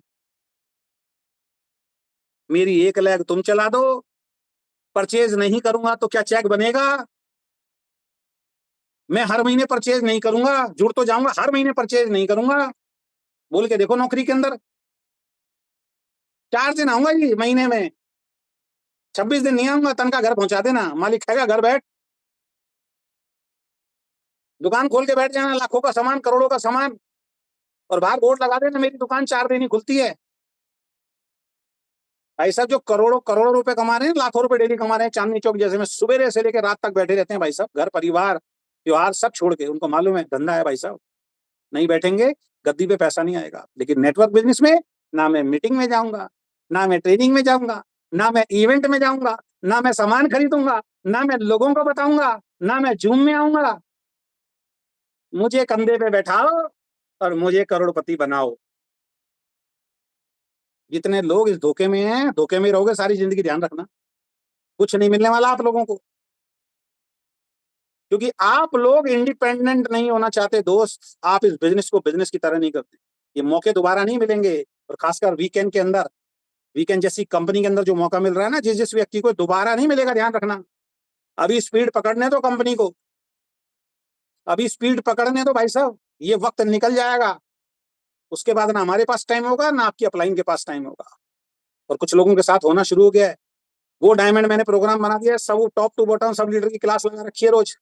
मेरी एक लैग तुम चला दो, परचेज नहीं करूंगा तो क्या चेक बनेगा? मैं हर महीने परचेज नहीं करूंगा, जुड़ तो जाऊंगा, हर महीने परचेज नहीं करूंगा। बोल के देखो नौकरी के अंदर 4 दिन आऊंगा जी महीने में, 26 दिन नहीं आऊंगा, तनख्वाह घर पहुंचा देना, मालिक कहेगा घर बैठ, दुकान खोल के बैठ जाना, लाखों का सामान, करोड़ों का सामान, और बाहर बोर्ड लगा देना मेरी दुकान 4 दिन ही खुलती है। भाई साहब जो करोड़ों करोड़ों रुपए कमा रहे हैं, लाखों रुपए डेली कमा रहे हैं चांदनी चौक जैसे में, सुबह से लेकर रात तक बैठे रहते हैं भाई साहब, घर परिवार त्योहार सब छोड़ के, उनको मालूम है धंधा है भाई साहब, नहीं बैठेंगे गद्दी पे पैसा नहीं आएगा। लेकिन नेटवर्क बिजनेस में ना मैं मीटिंग में जाऊंगा, ना मैं ट्रेनिंग में जाऊंगा, ना मैं इवेंट में जाऊंगा, ना मैं सामान खरीदूंगा, ना मैं लोगों को बताऊंगा, ना मैं जूम में आऊंगा। मुझे कंधे पे बैठाओ और मुझे करोड़पति बनाओ। जितने लोग इस धोखे में हैं, धोखे में रहोगे सारी जिंदगी, ध्यान रखना, कुछ नहीं मिलने वाला आप लोगों को। क्योंकि आप लोग इंडिपेंडेंट नहीं होना चाहते दोस्त, आप इस बिजनेस को बिजनेस की तरह नहीं करते। ये मौके दोबारा नहीं मिलेंगे, और खासकर वीकेंड के अंदर, वीकेंड जैसी कंपनी के अंदर जो मौका मिल रहा है ना, जिस जिस व्यक्ति को, दोबारा नहीं मिलेगा, ध्यान रखना। अभी स्पीड पकड़ने दो कंपनी को, अभी स्पीड पकड़ने दो भाई साहब, ये वक्त निकल जाएगा, उसके बाद ना हमारे पास टाइम होगा ना आपकी अपलाइन के पास टाइम होगा। और कुछ लोगों के साथ होना शुरू हो गया है, वो डायमंड मैंने प्रोग्राम बना दिया है, सब टॉप टू बॉटम सब लीडर की क्लास लगा रखी है रोज।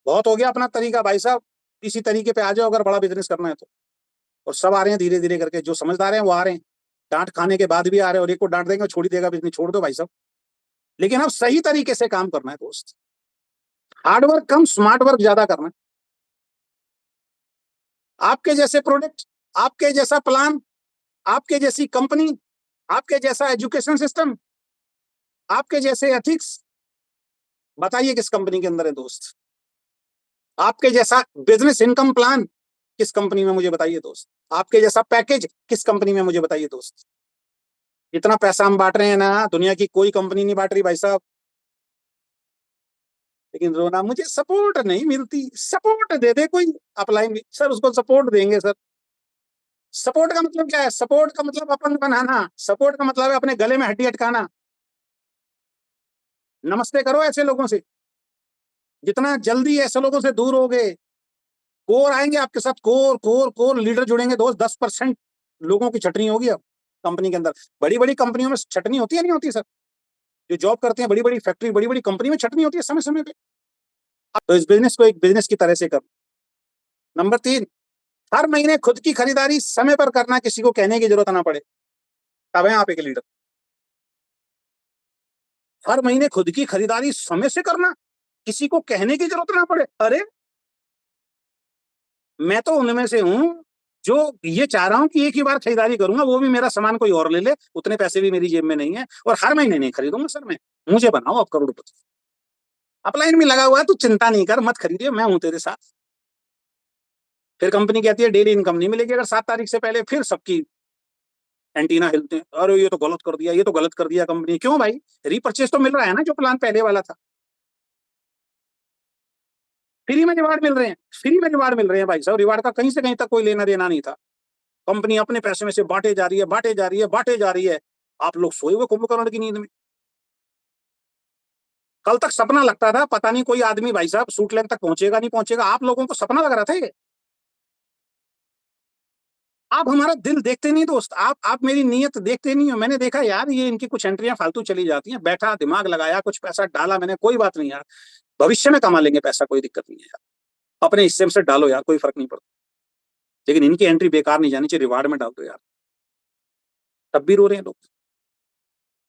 बहुत हो गया अपना तरीका भाई साहब, इसी तरीके पे आ जाओ अगर बड़ा बिजनेस करना है तो। और सब आ रहे हैं धीरे धीरे करके, जो समझदार हैं वो आ रहे हैं, डांट खाने के बाद भी आ रहे हैं, और एक को डांट देंगे छोड़ देगा बिजनेस, छोड़ दो भाई साहब। लेकिन अब सही तरीके से काम करना है दोस्त, हार्ड वर्क कम स्मार्ट वर्क ज्यादा करना है। आपके जैसे प्रोडक्ट, आपके जैसा प्लान, आपके जैसी कंपनी, आपके जैसा एजुकेशन सिस्टम, आपके जैसे एथिक्स, बताइए किस कंपनी के अंदर है दोस्त? आपके जैसा बिजनेस इनकम प्लान किस कंपनी में, मुझे बताइए दोस्त? आपके जैसा पैकेज किस कंपनी में, मुझे बताइए दोस्त? इतना पैसा हम बांट रहे हैं ना, दुनिया की कोई कंपनी नहीं बांट रही भाई साहब। लेकिन रोना, मुझे सपोर्ट नहीं मिलती, सपोर्ट दे दे कोई अपलाइन भी, सर उसको सपोर्ट देंगे सर। सपोर्ट का मतलब क्या है? सपोर्ट का मतलब अपन बनाना, सपोर्ट का मतलब है अपने गले में हड्डी अटकाना। नमस्ते करो ऐसे लोगों से, जितना जल्दी ऐसे लोगों से दूर होगे, कोर आएंगे आपके साथ, कोर कोर कोर लीडर जुड़ेंगे दोस्त। 10% लोगों की छटनी होगी अब कंपनी के अंदर। बड़ी बड़ी कंपनियों में छटनी होती है नहीं होती सर? जो जॉब करते हैं बड़ी बड़ी फैक्ट्री, बड़ी बड़ी कंपनी में छटनी होती है समय समय पे। तो इस बिजनेस को एक बिजनेस की तरह से कर। नंबर 3, हर महीने खुद की खरीदारी समय पर करना, किसी को कहने की जरूरत ना पड़े, तब है आप एक लीडर। हर महीने खुद की खरीदारी समय से करना, किसी को कहने की जरूरत ना पड़े। अरे मैं तो उनमें से हूं जो ये चाह रहा हूं कि एक ही बार खरीदारी करूंगा, वो भी मेरा सामान कोई और ले ले, उतने पैसे भी मेरी जेब में नहीं है, और हर महीने नहीं खरीदूंगा सर मैं। मुझे बनाओ आप करोड़पति। अपलाइन में लगा हुआ है, तू चिंता नहीं कर, मत खरीदिए, मैं हूं तेरे साथ। फिर कंपनी कहती है डेली इनकम नहीं मिलेगी अगर 7 तारीख से पहले, फिर सबकी एंटीना हिलते हैं, अरे ये तो गलत कर दिया, ये तो गलत कर दिया कंपनी। क्यों भाई, रीपर्चेज तो मिल रहा है ना, जो प्लान पहले वाला था। फ्री में रिवार्ड मिल रहे हैं, फ्री में रिवार्ड मिल रहे हैं भाई साहब। रिवार्ड का कहीं से कहीं तक कोई लेना देना नहीं था। कंपनी अपने पैसे में से बांटे जा रही है, बांटे जा रही है, बांटे जा रही है। आप लोग सोए हुए कुंभकर्ण की नींद में। कल तक सपना लगता था, पता नहीं कोई आदमी भाई साहब सूट लेग तक पहुंचेगा नहीं पहुंचेगा। आप लोगों को सपना लग रहा था ये। आप हमारा दिल देखते नहीं दोस्त, आप मेरी नीयत देखते नहीं हो। मैंने देखा यार, ये इनकी कुछ एंट्रियां फालतू चली जाती हैं। बैठा, दिमाग लगाया, कुछ पैसा डाला मैंने, कोई बात नहीं यार, भविष्य में कमा लेंगे पैसा, कोई दिक्कत नहीं है यार। अपने हिस्से से डालो यार, कोई फर्क नहीं पड़ता। लेकिन इनकी एंट्री बेकार नहीं जानी चाहिए, रिवार्ड में डाल दो यार। तब भी रो रहे हैं लोग,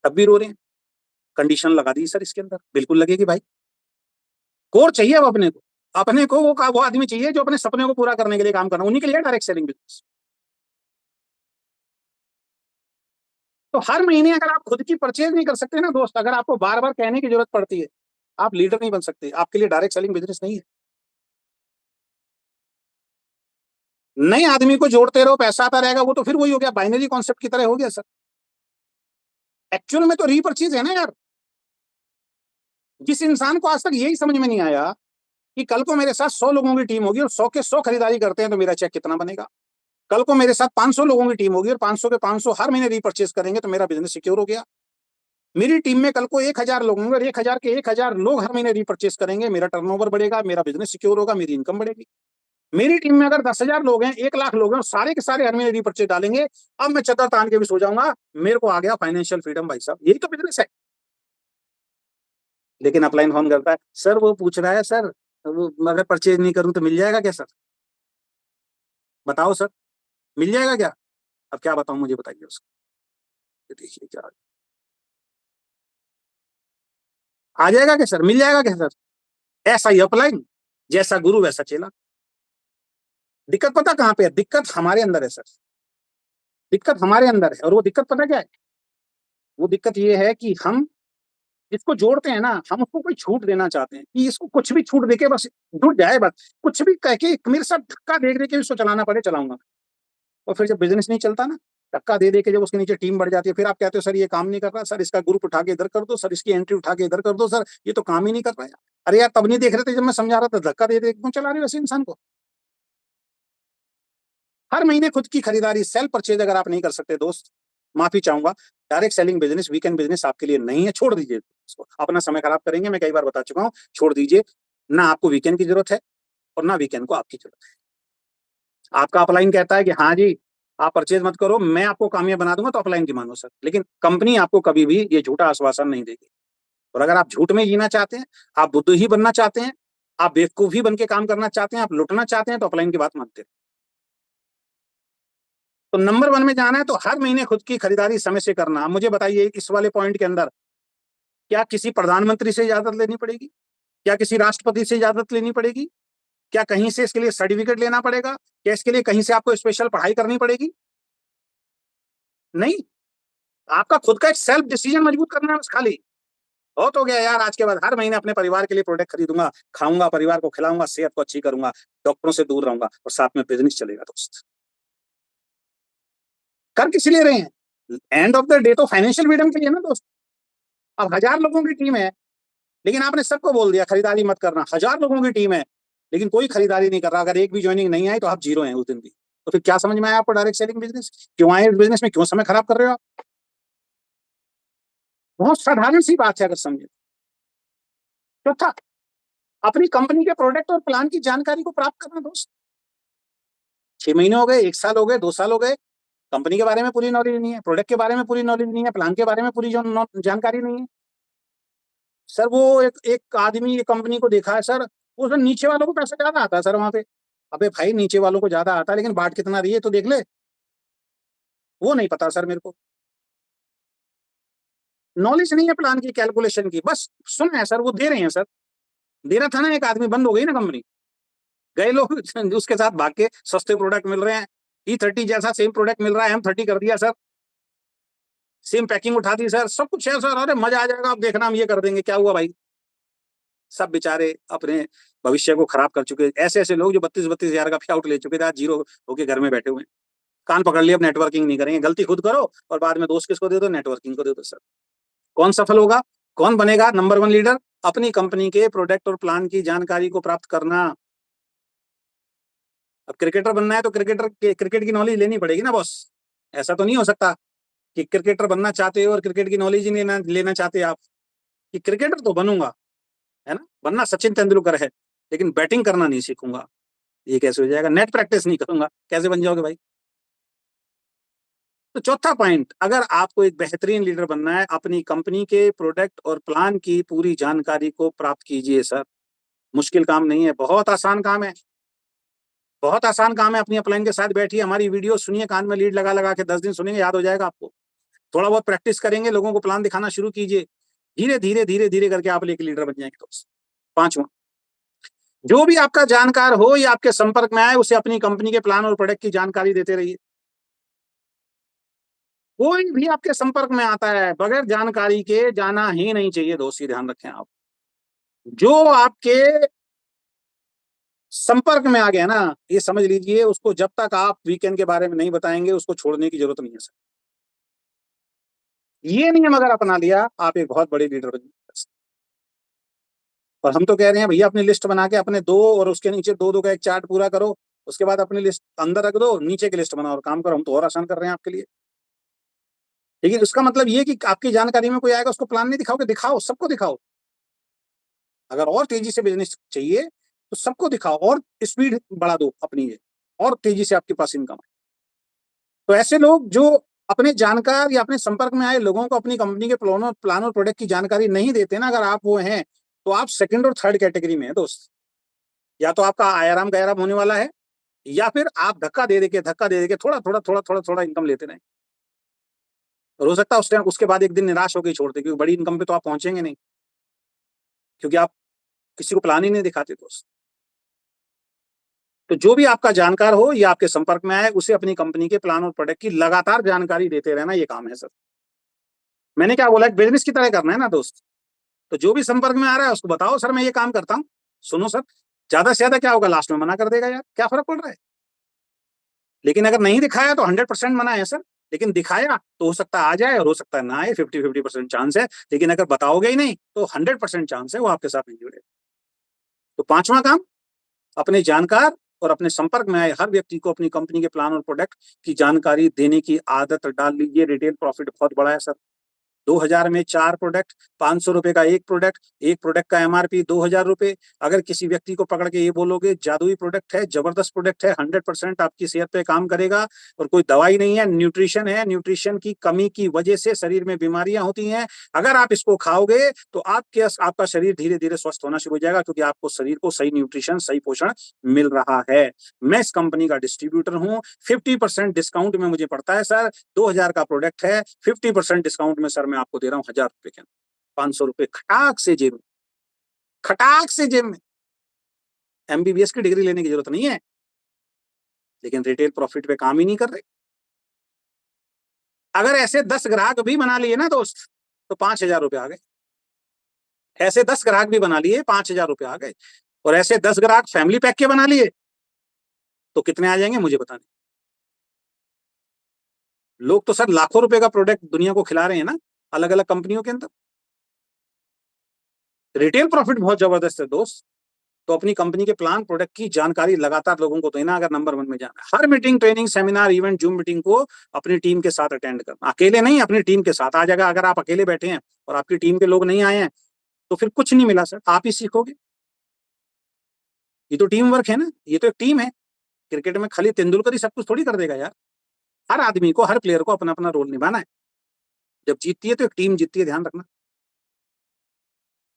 तब भी रो रहे हैं। कंडीशन लगा दी सर इसके अंदर, बिल्कुल लगेगी भाई। कोर चाहिए अब अपने को, अपने को वो आदमी चाहिए जो अपने सपने को पूरा करने के लिए काम करना, उन्हीं के लिए डायरेक्ट सेलिंग बिजनेस। तो हर महीने अगर आप खुद की परचेज नहीं कर सकते ना दोस्त, अगर आपको बार बार कहने की जरूरत पड़ती है, आप लीडर नहीं बन सकते। आपके लिए डायरेक्ट सेलिंग बिजनेस नहीं है। नए आदमी को जोड़ते रहो, पैसा आता रहेगा, वो तो फिर वही हो गया, बाइनरी कॉन्सेप्ट की तरह हो गया सर। एक्चुअल में तो रीपर्चेज है ना यार। जिस इंसान को आज तक यही समझ में नहीं आया कि कल को मेरे साथ 100 लोगों की टीम होगी और 100 के 100 खरीदारी करते हैं, तो मेरा चेक कितना बनेगा। कल को मेरे साथ 500 लोगों की टीम होगी और 500 के 500 हर महीने रीपर्चेज करेंगे, तो मेरा बिजनेस सिक्योर हो गया। मेरी टीम में कल को 1000 लोग होंगे और 1000 के 1000 लोग हर महीने रीपर्चेज करेंगे, मेरा टर्नओवर बढ़ेगा, मेरा बिजनेस सिक्योर होगा, मेरी इनकम बढ़ेगी। मेरी टीम में अगर 10,000 लोग हैं, 1 लाख लोग हैं, और सारे के सारे हर महीने रीपर्चेज डालेंगे, अब मैं चद्दर तान के भी सो जाऊंगा, मेरे को आ गया फाइनेंशियल फ्रीडम भाई साहब। यही तो बिजनेस है। लेकिन अपलाइन फोन करता है, सर वो पूछ रहा है सर, वो अगर परचेज नहीं करूं तो मिल जाएगा क्या सर? बताओ सर, मिल जाएगा क्या? अब क्या बताऊं, मुझे बताइए उसको। देखिए क्या आ जाएगा क्या सर, मिल जाएगा क्या सर? ऐसा ही अपलाइन, जैसा गुरु वैसा चेला। दिक्कत पता कहां पे है? दिक्कत हमारे अंदर है सर। दिक्कत हमारे अंदर है, और वो दिक्कत पता क्या है? वो दिक्कत ये है कि हम इसको जोड़ते हैं ना, हम उसको कोई छूट देना चाहते हैं कि इसको कुछ भी छूट देके बस जुड़ जाए, बस कुछ भी कह के मेरे साथ धक्का दे दे के इसको चलाना पड़े, चलाऊंगा। और फिर जब बिजनेस नहीं चलता ना, धक्का दे दे के जब उसके नीचे टीम बढ़ जाती है, फिर आप कहते हो सर ये काम नहीं कर रहा, सर इसका ग्रुप उठा के इधर कर दो, सर इसकी एंट्री उठा के इधर कर दो, सर ये तो काम ही नहीं कर रहा है। अरे यार तब नहीं देख रहे थे जब मैं समझा रहा था, धक्का दे दे क्यों चला रहे हो ऐसे इंसान को? हर महीने खुद की खरीदारी, सेल्फ परचेज अगर आप नहीं कर सकते दोस्त, माफी चाहूंगा, direct selling business, weekend business आपके लिए नहीं है। छोड़ दीजिए इसको, अपना समय खराब करेंगे, मैं कई बार बता चुका हूँ, छोड़ दीजिए। ना आपको वीकेंड की जरूरत है, और ना वीकेंड को आपकी जरूरत है। आपका अपलाइन कहता है कि हाँ जी आप परचेज मत करो, मैं आपको कामयाब बना दूंगा, तो अपलाइन की मानो सर। लेकिन कंपनी आपको कभी भी ये झूठा आश्वासन नहीं देगी। और अगर आप झूठ में जीना चाहते हैं, आप बुद्धू ही बनना चाहते हैं, आप बेवकूफ ही बन के काम करना चाहते हैं, आप लुटना चाहते हैं, तो अपलाइन की बात मानते हैं। तो नंबर 1 में जाना है तो हर महीने खुद की खरीदारी समय से करना। मुझे बताइए इस वाले पॉइंट के अंदर, क्या किसी प्रधानमंत्री से इजाजत लेनी पड़ेगी? क्या किसी राष्ट्रपति से इजाजत लेनी पड़ेगी? क्या कहीं से इसके लिए सर्टिफिकेट लेना पड़ेगा? क्या इसके लिए कहीं से आपको स्पेशल पढ़ाई करनी पड़ेगी? नहीं। आपका खुद का एक सेल्फ डिसीजन मजबूत करना है बस खाली। बहुत हो गया यार, आज के बाद हर महीने अपने परिवार के लिए प्रोडक्ट खरीदूंगा, खाऊंगा, परिवार को खिलाऊंगा, सेहत को अच्छी करूंगा, डॉक्टरों से दूर रहूंगा, और साथ में बिजनेस चलेगा दोस्त। कर किस लिए रहे हैं? एंड ऑफ द डे तो फाइनेंशियल फ्रीडम के लिए ना दोस्त। अब 1000 लोगों की टीम है, लेकिन आपने सबको बोल दिया खरीदारी मत करना। 1000 लोगों की टीम है, लेकिन कोई खरीदारी नहीं कर रहा। अगर एक भी ज्वाइनिंग नहीं आई तो आप जीरो हैं उस दिन भी। तो फिर क्या समझ में आया आपको डायरेक्ट सेलिंग बिजनेस? क्यों आए इस बिजनेस में, क्यों समय खराब कर रहे हो आप? बहुत साधारण सी बात है अगर समझे। चौथा, अपनी कंपनी के प्रोडक्ट और प्लान की जानकारी को प्राप्त करना दोस्त। 6 महीने हो गए, 1 साल हो गए, 2 साल हो गए, कंपनी के बारे में पूरी नॉलेज नहीं है, प्रोडक्ट के बारे में पूरी नॉलेज नहीं है, प्लान के बारे में पूरी जानकारी नहीं है। सर वो एक एक आदमी एक कंपनी को देखा है सर, उसमें नीचे वालों को पैसा ज्यादा आता है सर वहां पे। अबे भाई नीचे वालों को ज्यादा आता है, लेकिन बांट कितना रही है तो देख ले। वो नहीं पता सर मेरे को। नॉलेज नहीं है प्लान की, कैलकुलेशन की, बस सुना है सर, वो दे रहे हैं सर। दे रहा था ना, एक आदमी, बंद हो गई ना कंपनी, गए लोग उसके साथ भाग के, सस्ते प्रोडक्ट मिल रहे हैं। E30 जैसा सेम प्रोडक्ट मिल रहा है, M30 कर दिया सर, सेम पैकिंग उठा दी सर, सब कुछ है सर। अरे मजा आ जाएगा, आप देखना हम ये कर देंगे। क्या हुआ भाई? सब बेचारे अपने भविष्य को खराब कर चुके। ऐसे ऐसे लोग जो 32-32 हजार का पे ले चुके थे, आज जीरो होके घर में बैठे हुए हैं। कान पकड़ लिया, अब नेटवर्किंग नहीं करेंगे। गलती खुद करो और बाद में दोस्त किसको दे दो? नेटवर्किंग को दे दो सर। कौन सफल होगा? कौन बनेगा नंबर 1 लीडर? अपनी कंपनी के प्रोडक्ट और प्लान की जानकारी को प्राप्त करना। अब क्रिकेटर बनना है तो क्रिकेट की नॉलेज लेनी पड़ेगी ना बॉस। ऐसा तो नहीं हो सकता कि क्रिकेटर बनना चाहते हो और क्रिकेट की नॉलेज ही लेना लेना चाहते आप। कि क्रिकेटर तो बनूंगा, है ना, बनना सचिन तेंदुलकर है, लेकिन बैटिंग करना नहीं सीखूंगा। ये कैसे हो जाएगा? नेट प्रैक्टिस नहीं करूंगा, कैसे बन जाओगे भाई? तो चौथा पॉइंट, अगर आपको एक बेहतरीन लीडर बनना है, अपनी कंपनी के प्रोडक्ट और प्लान की पूरी जानकारी को प्राप्त कीजिए सर। मुश्किल काम नहीं है, बहुत आसान काम है। बहुत आसान काम है। अपनी अपलाइन के साथ बैठिए, हमारी वीडियो सुनिए, कान में लीड लगा लगा के 10 दिन सुनेंगे, याद हो जाएगा आपको। थोड़ा बहुत प्रैक्टिस करेंगे, लोगों को प्लान दिखाना शुरू कीजिए। धीरे धीरे धीरे धीरे करके आप एक लीडर बन जाएंगे दोस्त। पांचवा, जो भी आपका जानकार हो या आपके संपर्क में आए, उसे अपनी कंपनी के प्लान और प्रोडक्ट की जानकारी देते रहिए। कोई भी आपके संपर्क में आता है, बगैर जानकारी के जाना ही नहीं चाहिए दोस्त, ये ध्यान रखें आप। जो आपके संपर्क में आ गया ना, ये समझ लीजिए, उसको जब तक आप वीकेंड के बारे में नहीं बताएंगे, उसको छोड़ने की जरूरत नहीं है सर। ये नियम अगर अपना लिया, आप एक बहुत बड़े लीडर बन जाएंगे। और हम तो कह रहे हैं भैया, अपनी लिस्ट बना के अपने दो और उसके नीचे दो दो का एक चार्ट पूरा करो। उसके बाद अपनी लिस्ट अंदर रख दो, नीचे की लिस्ट बनाओ और काम करो। हम तो और आसान कर रहे हैं आपके लिए। लेकिन उसका मतलब ये कि आपकी जानकारी में कोई आएगा, उसको प्लान नहीं दिखाओगे? दिखाओ, सबको दिखाओ। अगर और तेजी से बिजनेस चाहिए तो सबको दिखाओ, और स्पीड बढ़ा दो अपनी, ये और तेजी से आपके पास इनकम है। तो ऐसे लोग जो अपने जानकार या अपने संपर्क में आए लोगों को अपनी कंपनी के प्लान और प्रोडक्ट की जानकारी नहीं देते ना, अगर आप वो हैं, तो आप सेकंड और थर्ड कैटेगरी में है दोस्त। या तो आपका आयाराम गैराम होने वाला है, या फिर आप धक्का दे देके थोड़ा इनकम लेते रहें। और हो सकता है उस टाइम, उसके बाद एक दिन निराश होकर छोड़ दे, क्योंकि बड़ी इनकम पे तो आप पहुंचेंगे नहीं, क्योंकि आप किसी को प्लान ही नहीं दिखाते दोस्त। तो जो भी आपका जानकार हो या आपके संपर्क में आए, उसे अपनी कंपनी के प्लान और प्रोडक्ट की लगातार जानकारी देते रहना, ये काम है सर। मैंने क्या बोला, एक बिजनेस की तरह करना है ना दोस्त। तो जो भी संपर्क में आ रहा है उसको बताओ, सर मैं ये काम करता हूँ, सुनो सर। ज्यादा से ज्यादा क्या होगा, लास्ट में मना कर देगा, यार क्या फर्क पड़ रहा है। लेकिन अगर नहीं दिखाया तो 100% मना है सर। लेकिन दिखाया तो हो सकता है आ जाए और हो सकता है ना आए, 50-50% चांस है। लेकिन अगर बताओगे ही नहीं तो 100% चांस है वो आपके साथ नहीं जुड़े। तो पांचवा काम, अपने जानकार और अपने संपर्क में आए हर व्यक्ति को अपनी कंपनी के प्लान और प्रोडक्ट की जानकारी देने की आदत डाल लीजिए। रिटेल प्रॉफिट बहुत बड़ा है सर। 2000 में 4 प्रोडक्ट, 500 रुपए का एक प्रोडक्ट का एमआरपी 2000 रुपए। अगर किसी व्यक्ति को पकड़ के ये बोलोगे जादुई प्रोडक्ट है, जबरदस्त प्रोडक्ट है, 100% आपकी सेहत पे काम करेगा और कोई दवाई नहीं है, न्यूट्रिशन है, न्यूट्रिशन की कमी की वजह से शरीर में बीमारियां होती हैं, अगर आप इसको खाओगे तो आपका शरीर धीरे धीरे स्वस्थ होना शुरू हो जाएगा, क्योंकि आपको शरीर को सही न्यूट्रिशन, सही पोषण मिल रहा है। मैं इस कंपनी का डिस्ट्रीब्यूटर हूँ। 50% डिस्काउंट में मुझे पड़ता है सर। 2000 का प्रोडक्ट है, 50% डिस्काउंट में सर मैं आपको दे रहा हूँ 1000 रुपए के, 500 रुपए खटाक से जेब में। एमबीबीएस की डिग्री लेने की जरूरत नहीं है, लेकिन रिटेल प्रॉफिट पे काम ही नहीं कर रहे। अगर ऐसे 10 ग्राहक भी बना लिए ना दोस्त, तो 5000 रुपए आ गए। ऐसे 10 ग्राहक भी बना लिए, 5000 रुपए आ गए। और ऐसे 10 ग्राहक फैमिली पैक के बना लिए तो कितने आ जाएंगे मुझे बताने। लोग तो सर लाखों रुपए का प्रोडक्ट दुनिया को खिला रहे हैं ना, अलग अलग कंपनियों के अंदर। रिटेल प्रॉफिट बहुत जबरदस्त है दोस्त। तो अपनी कंपनी के प्लान प्रोडक्ट की जानकारी लगातार लोगों को देना, अगर नंबर 1 में जाना है। हर meeting, training, seminar, event, Zoom meeting को अपनी टीम के साथ अटेंड करना। अकेले नहीं, अपनी टीम के साथ आ जाएगा। अगर आप अकेले बैठे हैं और आपकी टीम के लोग नहीं आए हैं तो फिर कुछ नहीं मिला सर, आप ही सीखोगे। ये तो टीम वर्क है ना, ये तो एक टीम है। क्रिकेट में खाली तेंदुलकर ही सब कुछ थोड़ी कर देगा यार। हर आदमी को, हर प्लेयर को अपना अपना रोल निभाना है। जब जीतती है तो एक टीम जीतती है, ध्यान रखना।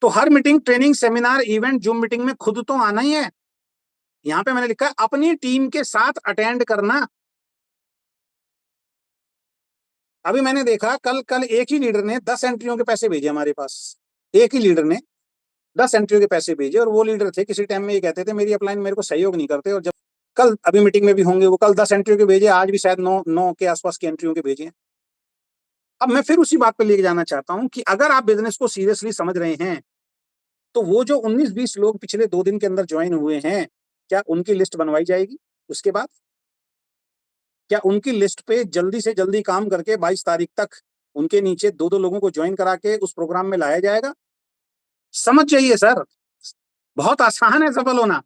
तो हर meeting, training, seminar, event, Zoom meeting में खुद तो आना ही है। यहां पे मैंने लिखा है अपनी टीम के साथ अटेंड करना। अभी मैंने देखा कल एक ही लीडर ने 10 एंट्रियों के पैसे भेजे हमारे पास। एक ही लीडर ने 10 एंट्रियों के पैसे भेजे, और वो लीडर थे किसी टाइम में ये कहते थे मेरी अपलाइन मेरे को सहयोग नहीं करते, और जब कल अभी मीटिंग में भी होंगे, वो कल 10 एंट्रियों के भेजे, आज भी शायद 9 के आसपास की एंट्रियों के भेजे। अब मैं फिर उसी बात पर लेके जाना चाहता हूं कि अगर आप बिजनेस को सीरियसली समझ रहे हैं, तो वो जो 19-20 लोग पिछले 2 दिन के अंदर ज्वाइन हुए हैं, क्या उनकी लिस्ट बनवाई जाएगी? उसके बाद क्या उनकी लिस्ट पे जल्दी से जल्दी काम करके 22 तारीख तक उनके नीचे 2-2 लोगों को ज्वाइन करा के उस प्रोग्राम में लाया जाएगा? समझ जाइए सर, बहुत आसान है सफल होना।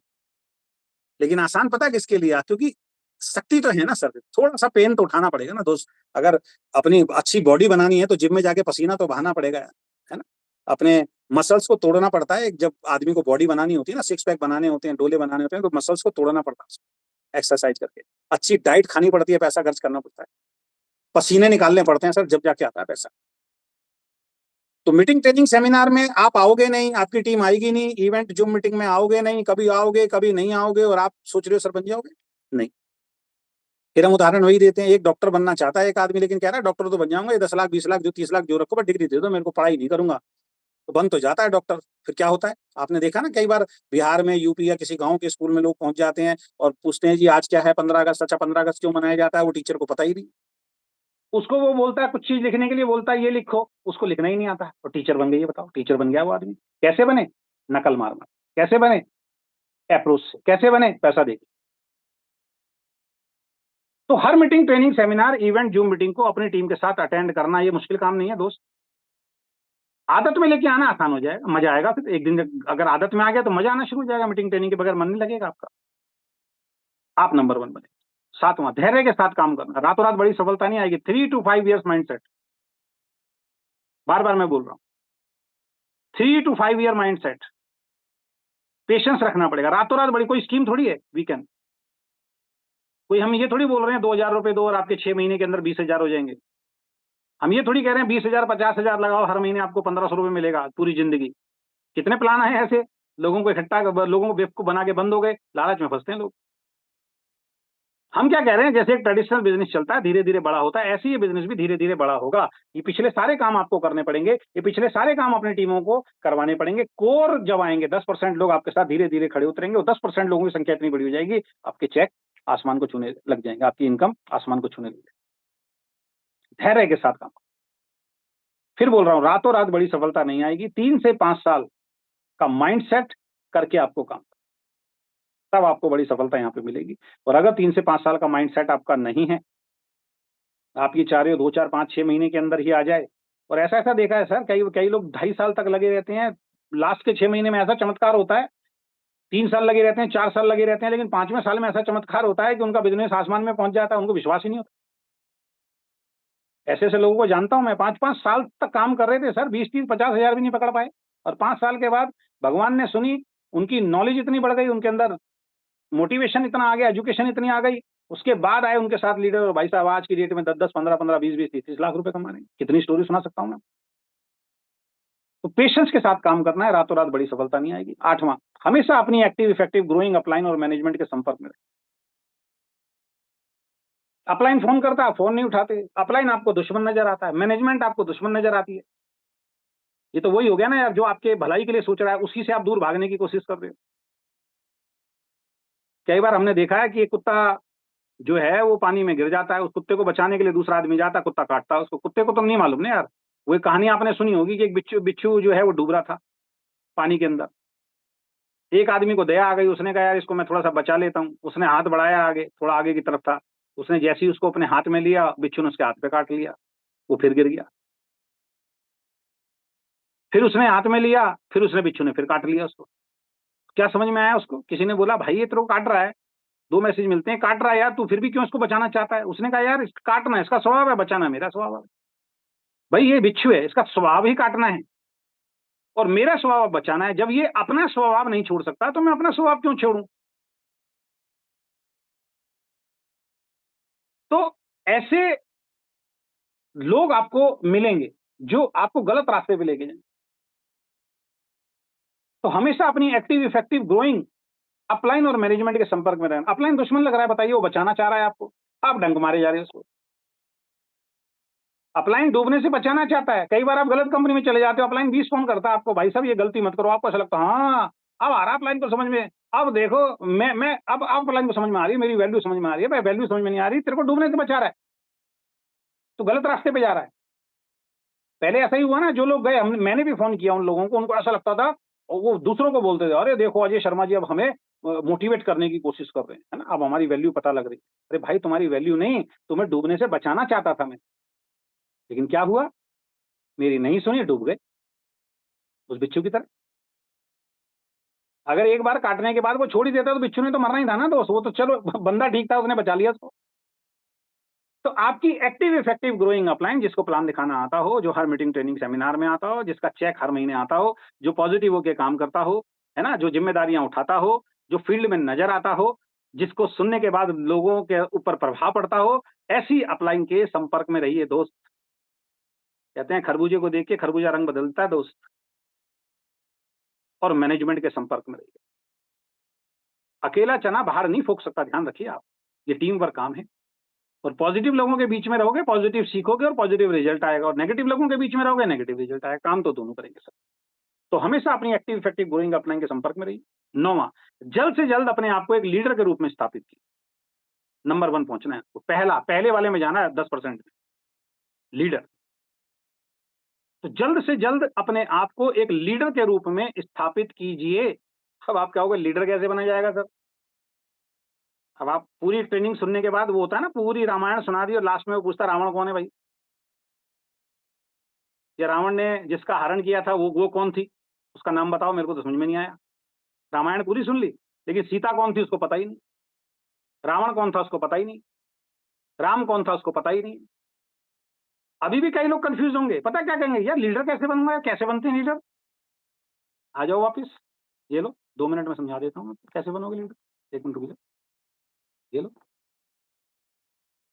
लेकिन आसान पता है किसके लिए? क्योंकि शक्ति तो है ना सर, थोड़ा सा पेन तो उठाना पड़ेगा ना दोस्त। अगर अपनी अच्छी बॉडी बनानी है तो जिम में जाके पसीना तो बहाना पड़ेगा, है ना? अपने मसल्स को तोड़ना पड़ता है। जब आदमी को बॉडी बनानी होती है ना, सिक्स पैक बनाने होते हैं, डोले बनाने होते हैं, तो मसल्स को तोड़ना पड़ता है एक्सरसाइज करके। अच्छी डाइट खानी पड़ती है, पैसा खर्च करना पड़ता है, पसीने निकालने पड़ते हैं सर, जब जाके आता है पैसा। तो मीटिंग ट्रेनिंग सेमिनार में आप आओगे नहीं, आपकी टीम आएगी नहीं, इवेंट जूम मीटिंग में आओगे नहीं, कभी आओगे कभी नहीं आओगे, और आप सोच रहे हो सर बन जाओगे? नहीं। फिर हम उदाहरण वही देते हैं, एक डॉक्टर बनना चाहता है एक आदमी, लेकिन कह रहा है डॉक्टर तो बन जाऊंगा, ये 10 लाख 20 लाख जो 30 लाख जो रखो, पर डिग्री दे दो, मेरे को पढ़ाई नहीं करूंगा। तो बन तो जाता है डॉक्टर। फिर क्या होता है? आपने देखा ना, कई बार बिहार में, यूपी या किसी गांव के स्कूल में लोग पहुंच जाते हैं और पूछते हैं जी आज क्या है 15 अगस्त? अच्छा 15 अगस्त क्यों मनाया जाता है? वो टीचर को पता ही नहीं। उसको वो बोलता है कुछ चीज लिखने के लिए, बोलता है ये लिखो, उसको लिखना ही नहीं आता, और टीचर बन गई है। बताओ, टीचर बन गया वो आदमी। कैसे बने? नकल मार मार। कैसे बने? अप्रोच से। कैसे बने? पैसा देके। तो हर meeting, training, seminar, event, Zoom meeting को अपनी टीम के साथ अटेंड करना, ये मुश्किल काम नहीं है दोस्त। आदत में लेके आना आसान हो जाएगा, मजा आएगा। फिर एक दिन अगर आदत में आ गया तो मजा आना शुरू हो जाएगा। मीटिंग ट्रेनिंग के बगैर मन नहीं लगेगा आपका। आप नंबर 1 बने। 7वां, धैर्य के साथ काम करना। रातों रात बड़ी सफलता नहीं आएगी। 3 to 5 ईयर्स माइंडसेट। बार बार मैं बोल रहा हूं, 3 to 5 ईयर माइंडसेट। पेशेंस रखना पड़ेगा। रातों रात बड़ी कोई स्कीम थोड़ी है वीकेंड। कोई हम ये थोड़ी बोल रहे हैं 2,000 रुपए दो और आपके 6 महीने के अंदर 20,000 हो जाएंगे। हम ये थोड़ी कह रहे हैं 20,000 50,000 लगाओ, हर महीने आपको 1,500 रुपए मिलेगा पूरी जिंदगी। कितने प्लान है ऐसे? लोगों को इकट्ठा, लोगों को बेवकूफ बना के बंद हो गए। लालच में फंसते हैं लोग। हम क्या कह रहे हैं, जैसे एक ट्रेडिशनल बिजनेस चलता है, धीरे धीरे बड़ा होता है, ऐसे ही ये बिजनेस भी धीरे धीरे बड़ा होगा। ये पिछले सारे काम आपको करने पड़ेंगे, ये पिछले सारे काम अपनी टीमों को करवाने पड़ेंगे। कोर जब आएंगे, 10% लोग आपके साथ धीरे धीरे खड़े उतरेंगे, और 10% लोगों की संख्या इतनी बड़ी हो जाएगी, आपके चेक आसमान को छूने लग जाएंगे, आपकी इनकम आसमान को छूने लग जाएगी। धैर्य के साथ काम। फिर बोल रहा हूं, रातों रात बड़ी सफलता नहीं आएगी। 3 से 5 साल का माइंडसेट करके आपको काम, तब आपको बड़ी सफलता यहां पे मिलेगी। और अगर 3 से 5 साल का माइंडसेट आपका नहीं है, आप ये चाह रहे हो 2, 4, 5, 6 महीने के अंदर ही आ जाए, और ऐसा ऐसा देखा है सर, कई कई लोग 2.5 साल तक लगे रहते हैं, लास्ट के 6 महीने में ऐसा चमत्कार होता है। 3 साल लगे रहते हैं, 4 साल लगे रहते हैं, लेकिन 5वें साल में ऐसा चमत्कार होता है कि उनका बिजनेस आसमान में पहुंच जाता है, उनको विश्वास ही नहीं होता। ऐसे ऐसे लोगों को जानता हूं मैं, 5-5 साल तक काम कर रहे थे सर, 20-30-50 हजार भी नहीं पकड़ पाए, और 5 साल के बाद भगवान ने सुनी, उनकी नॉलेज इतनी बढ़ गई, उनके अंदर मोटिवेशन इतना आ गया, एजुकेशन इतनी आ गई, उसके बाद आए उनके साथ लीडर, और भाई साहब आज की डेट में 10-10, 15-15, 20-20, 30-30 लाख रुपए कमा रहे हैं। कितनी स्टोरी सुना सकता हूं मैं। तो पेशेंस के साथ काम करना है, रातों रात बड़ी सफलता नहीं आएगी। 8वां, हमेशा अपनी एक्टिव, इफेक्टिव, ग्रोइंग अपलाइन और मैनेजमेंट के संपर्क में रहे। अपलाइन फोन करता है, फोन नहीं उठाते। अपलाइन आपको दुश्मन नजर आता है, मैनेजमेंट आपको दुश्मन नजर आती है। ये तो वही हो गया ना यार, जो आपके भलाई के लिए सोच रहा है उसी से आप दूर भागने की कोशिश कर रहे हो। कई बार हमने देखा है कि एक कुत्ता जो है वो पानी में गिर जाता है, उस कुत्ते को बचाने के लिए दूसरा आदमी जाता है, कुत्ता काटता है उसको। कुत्ते को तो नहीं मालूम ना यार। वो एक कहानी आपने सुनी होगी कि एक बिच्छू बिच्छू जो है वो डूब रहा था पानी के अंदर। एक आदमी को दया आ गई, उसने कहा यार इसको मैं थोड़ा सा बचा लेता हूँ। उसने हाथ बढ़ाया, आगे थोड़ा आगे की तरफ था, उसने जैसे ही उसको अपने हाथ में लिया, बिच्छू ने उसके हाथ पे काट लिया, वो फिर गिर गया। फिर उसने हाथ में लिया, फिर उसने बिच्छू ने फिर काट लिया उसको। क्या समझ में आया उसको? किसी ने बोला भाई ये तेरे को काट रहा है, 2 मैसेज मिलते हैं, काट रहा है यार, तू फिर भी क्यों इसको बचाना चाहता है? उसने कहा यार काटना इसका स्वभाव है, बचाना मेरा स्वभाव है। भाई ये बिच्छू है, इसका स्वभाव ही काटना है, और मेरा स्वभाव बचाना है। जब ये अपना स्वभाव नहीं छोड़ सकता तो मैं अपना स्वभाव क्यों छोड़ूं? तो ऐसे लोग आपको मिलेंगे जो आपको गलत रास्ते पे लेके जाएंगे। तो हमेशा अपनी एक्टिव, इफेक्टिव, ग्रोइंग अपलाइन और मैनेजमेंट के संपर्क में रहना। अपलाइन दुश्मन लग रहा है, बताइए, वो बचाना चाह रहा है आपको, आप डंक मारे जा रहे हो उसको। अपलाइन डूबने से बचाना चाहता है। कई बार आप गलत कंपनी में चले जाते हो, अपलाइन 20 फोन करता है आपको, भाई साहब ये गलती मत करो। आपको ऐसा लगता है हाँ अब आ रहा अपलाइन को समझ में, अब देखो मैं अब अपलाइन को समझ में आ रही है, मेरी वैल्यू समझ में आ रही है। भाई वैल्यू समझ में नहीं आ रही, तेरे को डूबने से बचा रहा है, तो गलत रास्ते पे जा रहा है। पहले ऐसा ही हुआ ना, जो लोग गए, मैंने भी फोन किया उन लोगों को, उनको ऐसा लगता था, और वो दूसरों को बोलते थे, अरे देखो अजय शर्मा जी अब हमें मोटिवेट करने की कोशिश कर रहे हैं, है ना, अब हमारी वैल्यू पता लग रही है। अरे भाई तुम्हारी वैल्यू नहीं, तुम्हें डूबने से बचाना चाहता था मैं, लेकिन क्या हुआ, मेरी नहीं सुनी, डूब गए उस बिच्छू की तरह। अगर एक बार काटने के बाद वो छोड़ ही देता तो बिच्छू ने तो मरना ही था ना दोस्त, वो तो चलो बंदा ठीक था, उसने बचा लिया उसको। तो आपकी एक्टिव इफेक्टिव ग्रोइंग अपलाइन, जिसको प्लान दिखाना आता हो, जो हर मीटिंग ट्रेनिंग सेमिनार में आता हो, जिसका चेक हर महीने आता हो, जो पॉजिटिव होके काम करता हो, है ना, जो जिम्मेदारियां उठाता हो, जो फील्ड में नजर आता हो, जिसको सुनने के बाद लोगों के ऊपर प्रभाव पड़ता हो, ऐसी अपलाइन के संपर्क में रहिए दोस्त। कहते हैं खरबूजे को देख के खरबूजा रंग बदलता है दोस्त। और मैनेजमेंट के संपर्क में रहिए। अकेला चना बाहर नहीं फोक सकता, ध्यान रखिए आप, ये टीम वर्क काम है। और पॉजिटिव लोगों के बीच में रहोगे, पॉजिटिव सीखोगे और पॉजिटिव रिजल्ट आएगा, और नेगेटिव लोगों के बीच में रहोगे, नेगेटिव रिजल्ट आएगा। काम तो दोनों करेंगे सर। तो हमेशा अपनी एक्टिव इफेक्टिव ग्रोइंग अपलाइन के संपर्क में रहिए। 9वां, जल्द से जल्द अपने आप को एक लीडर के रूप में स्थापित कीजिए। नंबर 1 पहुंचना है आपको, पहले वाले में जाना है 10% लीडर। तो जल्द से जल्द अपने आप को एक लीडर के रूप में स्थापित कीजिए। अब आप क्या होगा, लीडर कैसे बना जाएगा सर? अब आप पूरी ट्रेनिंग सुनने के बाद, वो होता है ना, पूरी रामायण सुना दी और लास्ट में वो पूछता रावण कौन है भाई? या रावण ने जिसका हरण किया था वो कौन थी? उसका नाम बताओ, मेरे को तो समझ में नहीं आया। रामायण पूरी सुन ली, लेकिन सीता कौन थी उसको पता ही नहीं, रावण कौन था उसको पता ही नहीं, राम कौन था उसको पता ही नहीं। अभी भी कई लोग कंफ्यूज होंगे, पता क्या कहेंगे, यार लीडर कैसे बनूंगा, कैसे बनते हैं लीडर? आ जाओ वापिस, ये लो 2 मिनट में समझा देता हूँ कैसे बनोगे लीडर। 1 मिनट रुक जाओ, ये लो।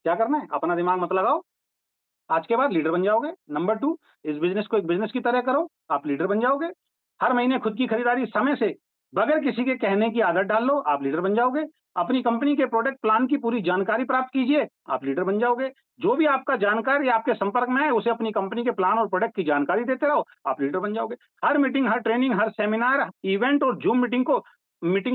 क्या करना है, अपना दिमाग मत लगाओ, आज के बाद लीडर बन जाओगे। नंबर 2, इस बिजनेस को एक बिजनेस की तरह करो, आप लीडर बन जाओगे। हर महीने खुद की खरीदारी समय से बगैर किसी के कहने की आदत डाल लो, आप लीडर बन जाओगे। अपनी कंपनी के प्रोडक्ट प्लान की पूरी जानकारी प्राप्त कीजिए, आप लीडर बन जाओगे। जो भी आपका जानकार या आपके संपर्क में है, उसे अपनी कंपनी के प्लान और प्रोडक्ट की जानकारी देते रहो, आप लीडर बन जाओगे। हर मीटिंग, हर ट्रेनिंग, हर सेमिनार, इवेंट और जूम मीटिंग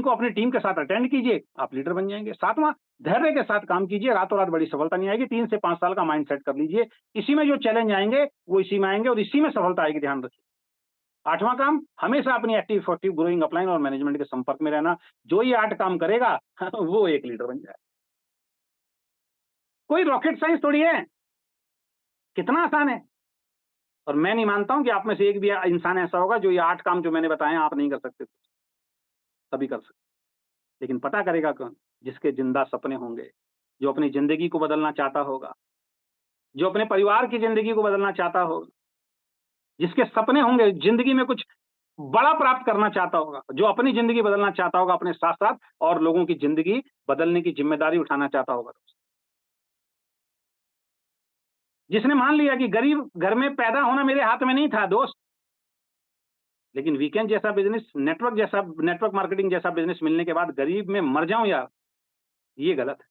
को अपनी टीम के साथ अटेंड कीजिए, आप लीडर बन जाएंगे। 7वां, धैर्य के साथ काम कीजिए, रातों रात बड़ी सफलता नहीं आएगी। 3 से 5 साल का माइंड सेट कर लीजिए, इसी में जो चैलेंज आएंगे वो इसी में आएंगे और इसी में सफलता आएगी, ध्यान रखिए। 8वां काम, हमेशा अपनी एक्टिव इफेक्टिव ग्रोइंग अपलाइन और मैनेजमेंट के संपर्क में रहना। जो ये 8 काम करेगा वो एक लीडर बन जाए। कोई रॉकेट साइंस थोड़ी है, कितना आसान है। और मैं नहीं मानता हूं कि आप में से एक भी इंसान ऐसा होगा जो ये 8 काम जो मैंने बताए आप नहीं कर सकते, सभी कर सकते। लेकिन पता करेगा कौन? जिसके जिंदा सपने होंगे, जो अपनी जिंदगी को बदलना चाहता होगा, जो अपने परिवार की जिंदगी को बदलना चाहता होगा, जिसके सपने होंगे, जिंदगी में कुछ बड़ा प्राप्त करना चाहता होगा, जो अपनी जिंदगी बदलना चाहता होगा अपने साथ साथ, और लोगों की जिंदगी बदलने की जिम्मेदारी उठाना चाहता होगा। जिसने मान लिया कि गरीब घर में पैदा होना मेरे हाथ में नहीं था दोस्त, लेकिन वीकेंड जैसा बिजनेस, नेटवर्क मार्केटिंग जैसा बिजनेस मिलने के बाद गरीब में मर जाऊं यार, ये गलत है।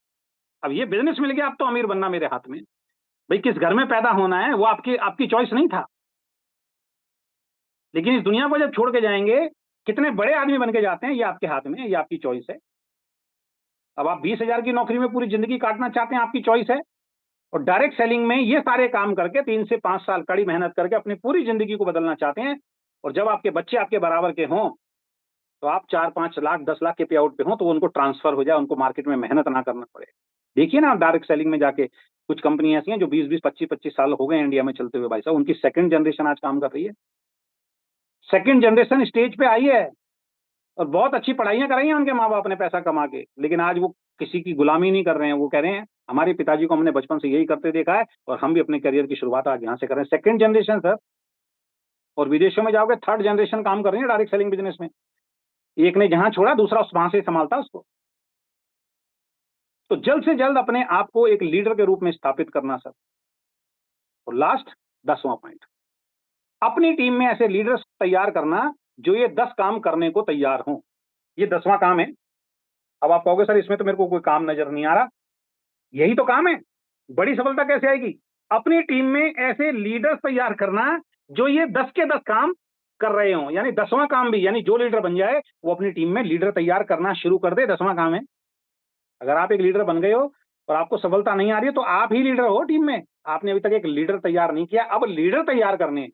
अब ये बिजनेस मिल गया, अब तो अमीर बनना मेरे हाथ में। भाई किस घर में पैदा होना है वो आपकी आपकी चॉइस नहीं था, लेकिन इस दुनिया को जब छोड़ के जाएंगे, कितने बड़े आदमी बन के जाते हैं, ये आपके हाथ में है, ये आपकी चॉइस है। अब आप 20,000 की नौकरी में पूरी जिंदगी काटना चाहते हैं, आपकी चॉइस है। और डायरेक्ट सेलिंग में ये सारे काम करके 3 से 5 साल कड़ी मेहनत करके अपनी पूरी जिंदगी को बदलना चाहते हैं, और जब आपके बच्चे आपके बराबर के हों, तो आप 4-5 लाख 10 लाख के पे आउट पे हों, तो उनको ट्रांसफर हो जाए, उनको मार्केट में मेहनत ना करना पड़े। देखिए ना, डायरेक्ट सेलिंग में जाके कुछ कंपनी ऐसी हैं जो 20-20 25-25 साल हो गए इंडिया में चलते हुए, भाई साहब उनकी सेकंड जनरेशन आज काम कर रही है, सेकंड जनरेशन स्टेज पे आई है, और बहुत अच्छी पढ़ाइयाँ कराई हैं उनके माँ बाप ने पैसा कमा के, लेकिन आज वो किसी की गुलामी नहीं कर रहे हैं। वो कह रहे हैं हमारे पिताजी को हमने बचपन से यही करते देखा है, और हम भी अपने करियर की शुरुआत आज यहाँ से कर रहे हैं। Second generation sir. और विदेशों में जाओगे, थर्ड जनरेशन काम कर रही है डायरेक्ट सेलिंग बिजनेस में। एक ने जहां छोड़ा, दूसरा वहां से संभालता उसको। तो जल्द से जल्द अपने आप को एक लीडर के रूप में स्थापित करना सर। और लास्ट 10वां पॉइंट, अपनी टीम में ऐसे लीडर्स तैयार करना जो ये 10 काम करने को तैयार हों। ये 10वां काम है। अब आप कहोगे सर इसमें तो मेरे को कोई काम नजर नहीं आ रहा। यही तो काम है। बड़ी सफलता कैसे आएगी? अपनी टीम में ऐसे लीडर्स तैयार करना जो ये 10 के 10 काम कर रहे हों, यानी 10वां काम भी, यानी जो लीडर बन जाए वो अपनी टीम में लीडर तैयार करना शुरू कर दे, 10वां काम है। अगर आप एक लीडर बन गए हो और आपको सफलता नहीं आ रही है तो आप ही लीडर हो टीम में। आपने अभी तक एक लीडर तैयार नहीं किया, अब लीडर तैयार करने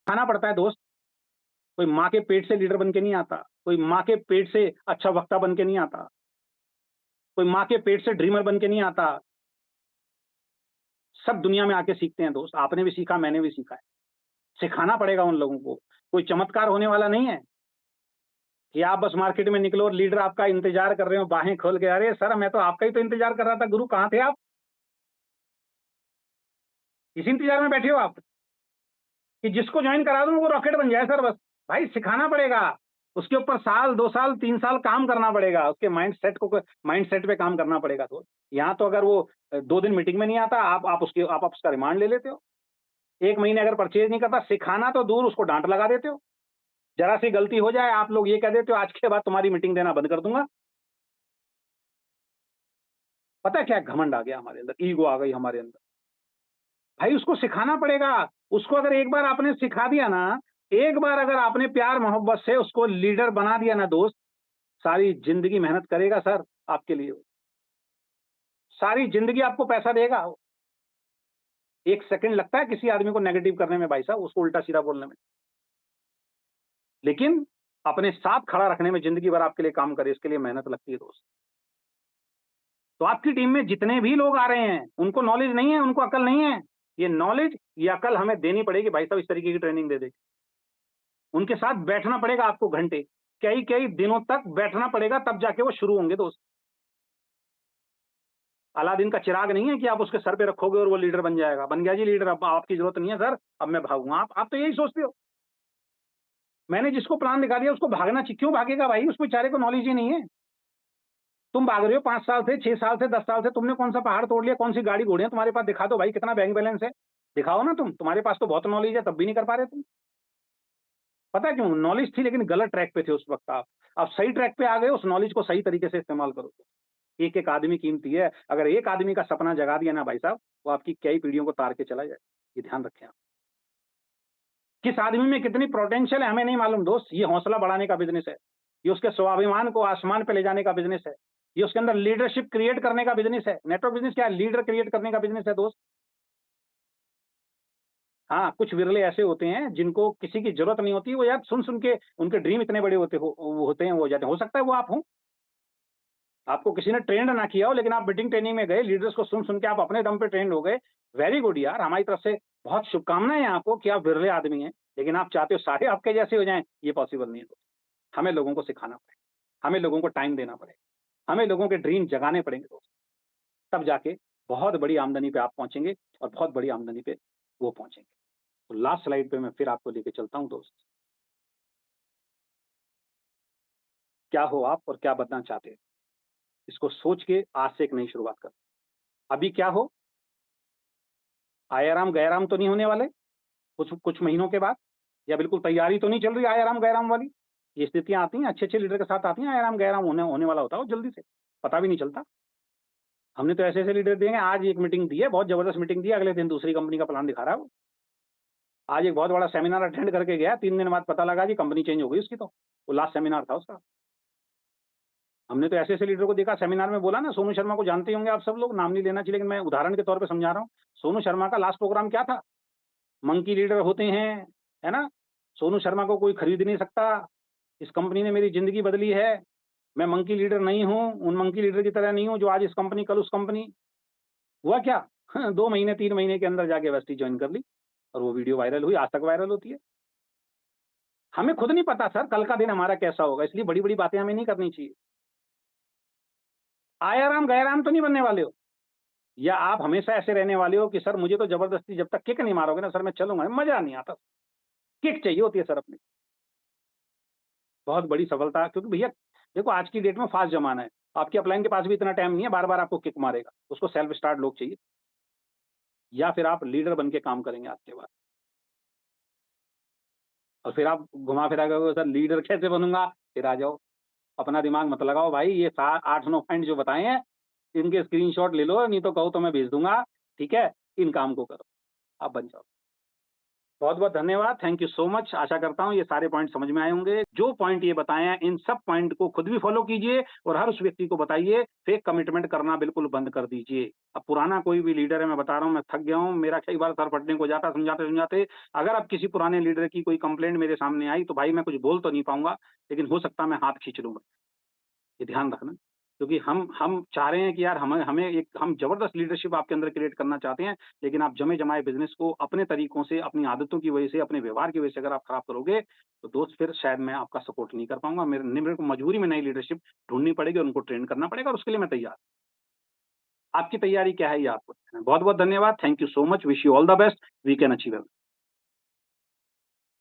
खाना पड़ता है दोस्त। कोई माँ के पेट से लीडर बन के नहीं आता, कोई माँ के पेट से अच्छा वक्ता बन के नहीं आता, कोई माँ के पेट से ड्रीमर बन के नहीं आता। सब दुनिया में आके सीखते हैं दोस्त, आपने भी सीखा, मैंने भी सीखा है। सिखाना पड़ेगा उन लोगों को। कोई चमत्कार होने वाला नहीं है कि आप बस मार्केट में निकलो और लीडर आपका इंतजार कर रहे हो बाहें खोल के, अरे सर मैं तो आपका ही तो इंतजार कर रहा था गुरु, कहाँ थे आप? इसी इंतजार में बैठे हो आप कि जिसको ज्वाइन करा दूं वो रॉकेट बन जाए सर बस। भाई सिखाना पड़ेगा, उसके ऊपर साल 2 साल 3 साल काम करना पड़ेगा, उसके माइंड सेट पे काम करना पड़ेगा। तो यहाँ तो अगर वो 2 दिन मीटिंग में नहीं आता, आप उसका रिमांड ले लेते हो। 1 महीने अगर परचेज नहीं करता, सिखाना तो दूर, उसको डांट लगा देते हो। जरा सी गलती हो जाए आप लोग ये कह देते हो आज के बाद तुम्हारी मीटिंग देना बंद कर दूंगा। पता है क्या घमंड आ गया हमारे अंदर, ईगो आ गई हमारे अंदर। भाई उसको सिखाना पड़ेगा। उसको अगर एक बार आपने सिखा दिया ना, एक बार अगर आपने प्यार मोहब्बत से उसको लीडर बना दिया ना दोस्त, सारी जिंदगी मेहनत करेगा सर आपके लिए। सारी जिंदगी आपको पैसा देगा। 1 सेकंड लगता है किसी आदमी को नेगेटिव करने में भाई साहब, उसको उल्टा सीधा बोलने में, लेकिन अपने साथ खड़ा रखने में जिंदगी भर आपके लिए काम करे, इसके लिए मेहनत लगती है दोस्त। तो आपकी टीम में जितने भी लोग आ रहे हैं उनको नॉलेज नहीं है, उनको अकल नहीं है। ये नॉलेज, ये अकल हमें देनी पड़ेगी भाई साहब, इस तरीके की ट्रेनिंग दे दे। उनके साथ बैठना पड़ेगा आपको घंटे, कई कई दिनों तक बैठना पड़ेगा, तब जाके वो शुरू होंगे दोस्त। अलादीन का चिराग नहीं है कि आप उसके सर पे रखोगे और वो लीडर बन जाएगा, बन गया जी लीडर, अब आपकी जरूरत नहीं है सर, अब मैं भागूंगा। आप तो यही सोचते हो। मैंने जिसको प्लान दिखा दिया उसको भागना चाहिए, क्यों भागेगा भाई? उस बेचारे को नॉलेज ही नहीं है। तुम भाग रहे हो 5 साल से, 6 साल से, 10 साल से, तुमने कौन सा पहाड़ तोड़ लिया? कौन सी गाड़ी घोड़े हैं तुम्हारे पास? दिखा दो भाई, कितना बैंक बैलेंस है, दिखाओ ना। तुम्हारे पास तो बहुत नॉलेज है, तब भी नहीं कर पा रहे तुम। पता है क्यों? नॉलेज थी लेकिन गलत ट्रैक पे थे उस वक्त आप सही ट्रैक पे आ गए, उस नॉलेज को सही तरीके से इस्तेमाल करो। एक एक आदमी कीमती है। अगर एक आदमी का सपना जगा दिया ना भाई साहब, वो आपकी कई पीढ़ियों को तार के चला जाए। ये ध्यान रखें आप। किस आदमी में कितनी पोटेंशियल है हमें नहीं मालूम दोस्त। ये हौसला बढ़ाने का बिजनेस है, ये उसके स्वाभिमान को आसमान पे ले जाने का बिजनेस है, ये उसके अंदर लीडरशिप क्रिएट करने का बिजनेस है। नेटवर्क बिजनेस क्या है? लीडर क्रिएट करने का बिजनेस है दोस्त। हाँ, कुछ विरले ऐसे होते हैं जिनको किसी की जरूरत नहीं होती, वो यार सुन सुन के उनके ड्रीम इतने बड़े होते हैं, वो जाते हैं। हो सकता है वो आप हो, आपको किसी ने ट्रेंड ना किया हो, लेकिन आप मीटिंग ट्रेनिंग में गए, लीडर्स को सुन सुन के आप अपने दम पे ट्रेंड हो गए। वेरी गुड यार, हमारी तरफ से बहुत शुभकामनाएं हैं आपको कि आप विरले आदमी हैं। लेकिन आप चाहते हो सारे आपके जैसे हो जाएं, ये पॉसिबल नहीं है दोस्त। हमें लोगों को सिखाना पड़ेगा, हमें लोगों को टाइम देना पड़ेगा, हमें लोगों के ड्रीम जगाने पड़ेंगे दोस्त। तब जाके बहुत बड़ी आमदनी पे आप पहुंचेंगे और बहुत बड़ी आमदनी पे वो पहुंचेंगे। तो लास्ट स्लाइड पे मैं फिर आपको लेके चलता हूं दोस्त। क्या हो आप और क्या बनना चाहते हैं, इसको सोच के आज से एक नई शुरुआत करो। अभी क्या हो, आयाराम गैराम तो नहीं होने वाले कुछ कुछ महीनों के बाद, या बिल्कुल तैयारी तो नहीं चल रही आयाराम गैराम वाली। ये स्थितियां आती हैं, अच्छे अच्छे लीडर के साथ आती हैं, आयाराम गैराम होने वाला होता है वो जल्दी से, पता भी नहीं चलता। हमने तो ऐसे ऐसे लीडर दिए हैं, आज एक मीटिंग दी है, बहुत जबरदस्त मीटिंग दी है, अगले दिन दूसरी कंपनी का प्लान दिखा रहा है वो। आज एक बहुत बड़ा सेमिनार अटेंड करके गया, 3 दिन बाद पता लगा कि कंपनी चेंज हो गई उसकी, तो वो लास्ट सेमिनार था उसका। हमने तो ऐसे ऐसे लीडर को देखा, सेमिनार में बोला ना, सोनू शर्मा को जानते होंगे आप सब लोग, नाम नहीं लेना चाहिए लेकिन मैं उदाहरण के तौर पे समझा रहा हूँ। सोनू शर्मा का लास्ट प्रोग्राम क्या था? मंकी लीडर होते हैं, है ना, सोनू शर्मा को कोई खरीद नहीं सकता, इस कंपनी ने मेरी जिंदगी बदली है, मैं मंकी लीडर नहीं हूँ, उन मंकी लीडर की तरह नहीं हूँ जो आज इस कंपनी कल उस कंपनी। हुआ क्या? 2 महीने 3 महीने के अंदर जाके वेस्टी ज्वाइन कर ली और वो वीडियो वायरल हुई, आज तक वायरल होती है। हमें खुद नहीं पता सर कल का दिन हमारा कैसा होगा, इसलिए बड़ी बड़ी बातें हमें नहीं करनी चाहिए। आयाराम गैराम तो नहीं बनने वाले हो, या आप हमेशा ऐसे रहने वाले हो कि सर मुझे तो जबरदस्ती जब तक किक नहीं मारोगे ना सर मैं चलूंगा, मजा नहीं आता। किक चाहिए होती है सर अपनी। बहुत बड़ी सफलता, क्योंकि भैया देखो आज की डेट में फास्ट जमाना है, आपके अपलाइन के पास भी इतना टाइम नहीं है बार बार आपको किक मारेगा, उसको सेल्फ स्टार्ट लोग चाहिए। या फिर आप लीडर बन के काम करेंगे आपके बाद, और फिर आप घुमा फिरा कर सर लीडर कैसे बनूंगा, फिर आ जाओ अपना दिमाग मत लगाओ भाई, ये 8-9 पॉइंट जो बताए हैं, इनके स्क्रीनशॉट ले लो, नहीं तो कहो तो मैं भेज दूँगा, ठीक है? इन काम को करो, आप बन जाओ। बहुत-बहुत धन्यवाद, थैंक यू सो मच। आशा करता हूँ ये सारे पॉइंट समझ में आए होंगे। जो पॉइंट ये बताए हैं, इन सब पॉइंट को खुद भी फॉलो कीजिए और हर उस व्यक्ति को बताइए, फेक कमिटमेंट करना बिल्कुल बंद कर दीजिए। अब पुराना कोई भी लीडर है, मैं बता रहा हूँ, मैं थक गया हूँ, मेरा कई बार सर फटने को जाता समझाते-समझाते। अगर अब किसी पुराने लीडर की कोई कंप्लेंट मेरे सामने आई, तो भाई मैं कुछ बोल तो नहीं पाऊँगा, लेकिन हो सकता है मैं हाथ खींच लूँगा। ये ध्यान रखना, क्योंकि हम चाह रहे हैं कि यार हमें हमें एक हम ज़बरदस्त लीडरशिप आपके अंदर क्रिएट करना चाहते हैं, लेकिन आप जमे-जमाए बिज़नेस को अपने तरीकों से, अपनी आदतों की वजह से, अपने व्यवहार की वजह से अगर आप खराब करोगे, तो दोस्त फिर शायद मैं आपका सपोर्ट नहीं कर पाऊँगा। मेरे को मजबूरी में नई लीडरशिप ढूँढनी पड़ेगी और उनको ट्रेन करना पड़ेगा और उसके लिए मैं तैयार। आपकी तैयारी क्या है ये आपको देखना है। बहुत-बहुत धन्यवाद। Thank you so much. Wish you all the best. We can achieve everything.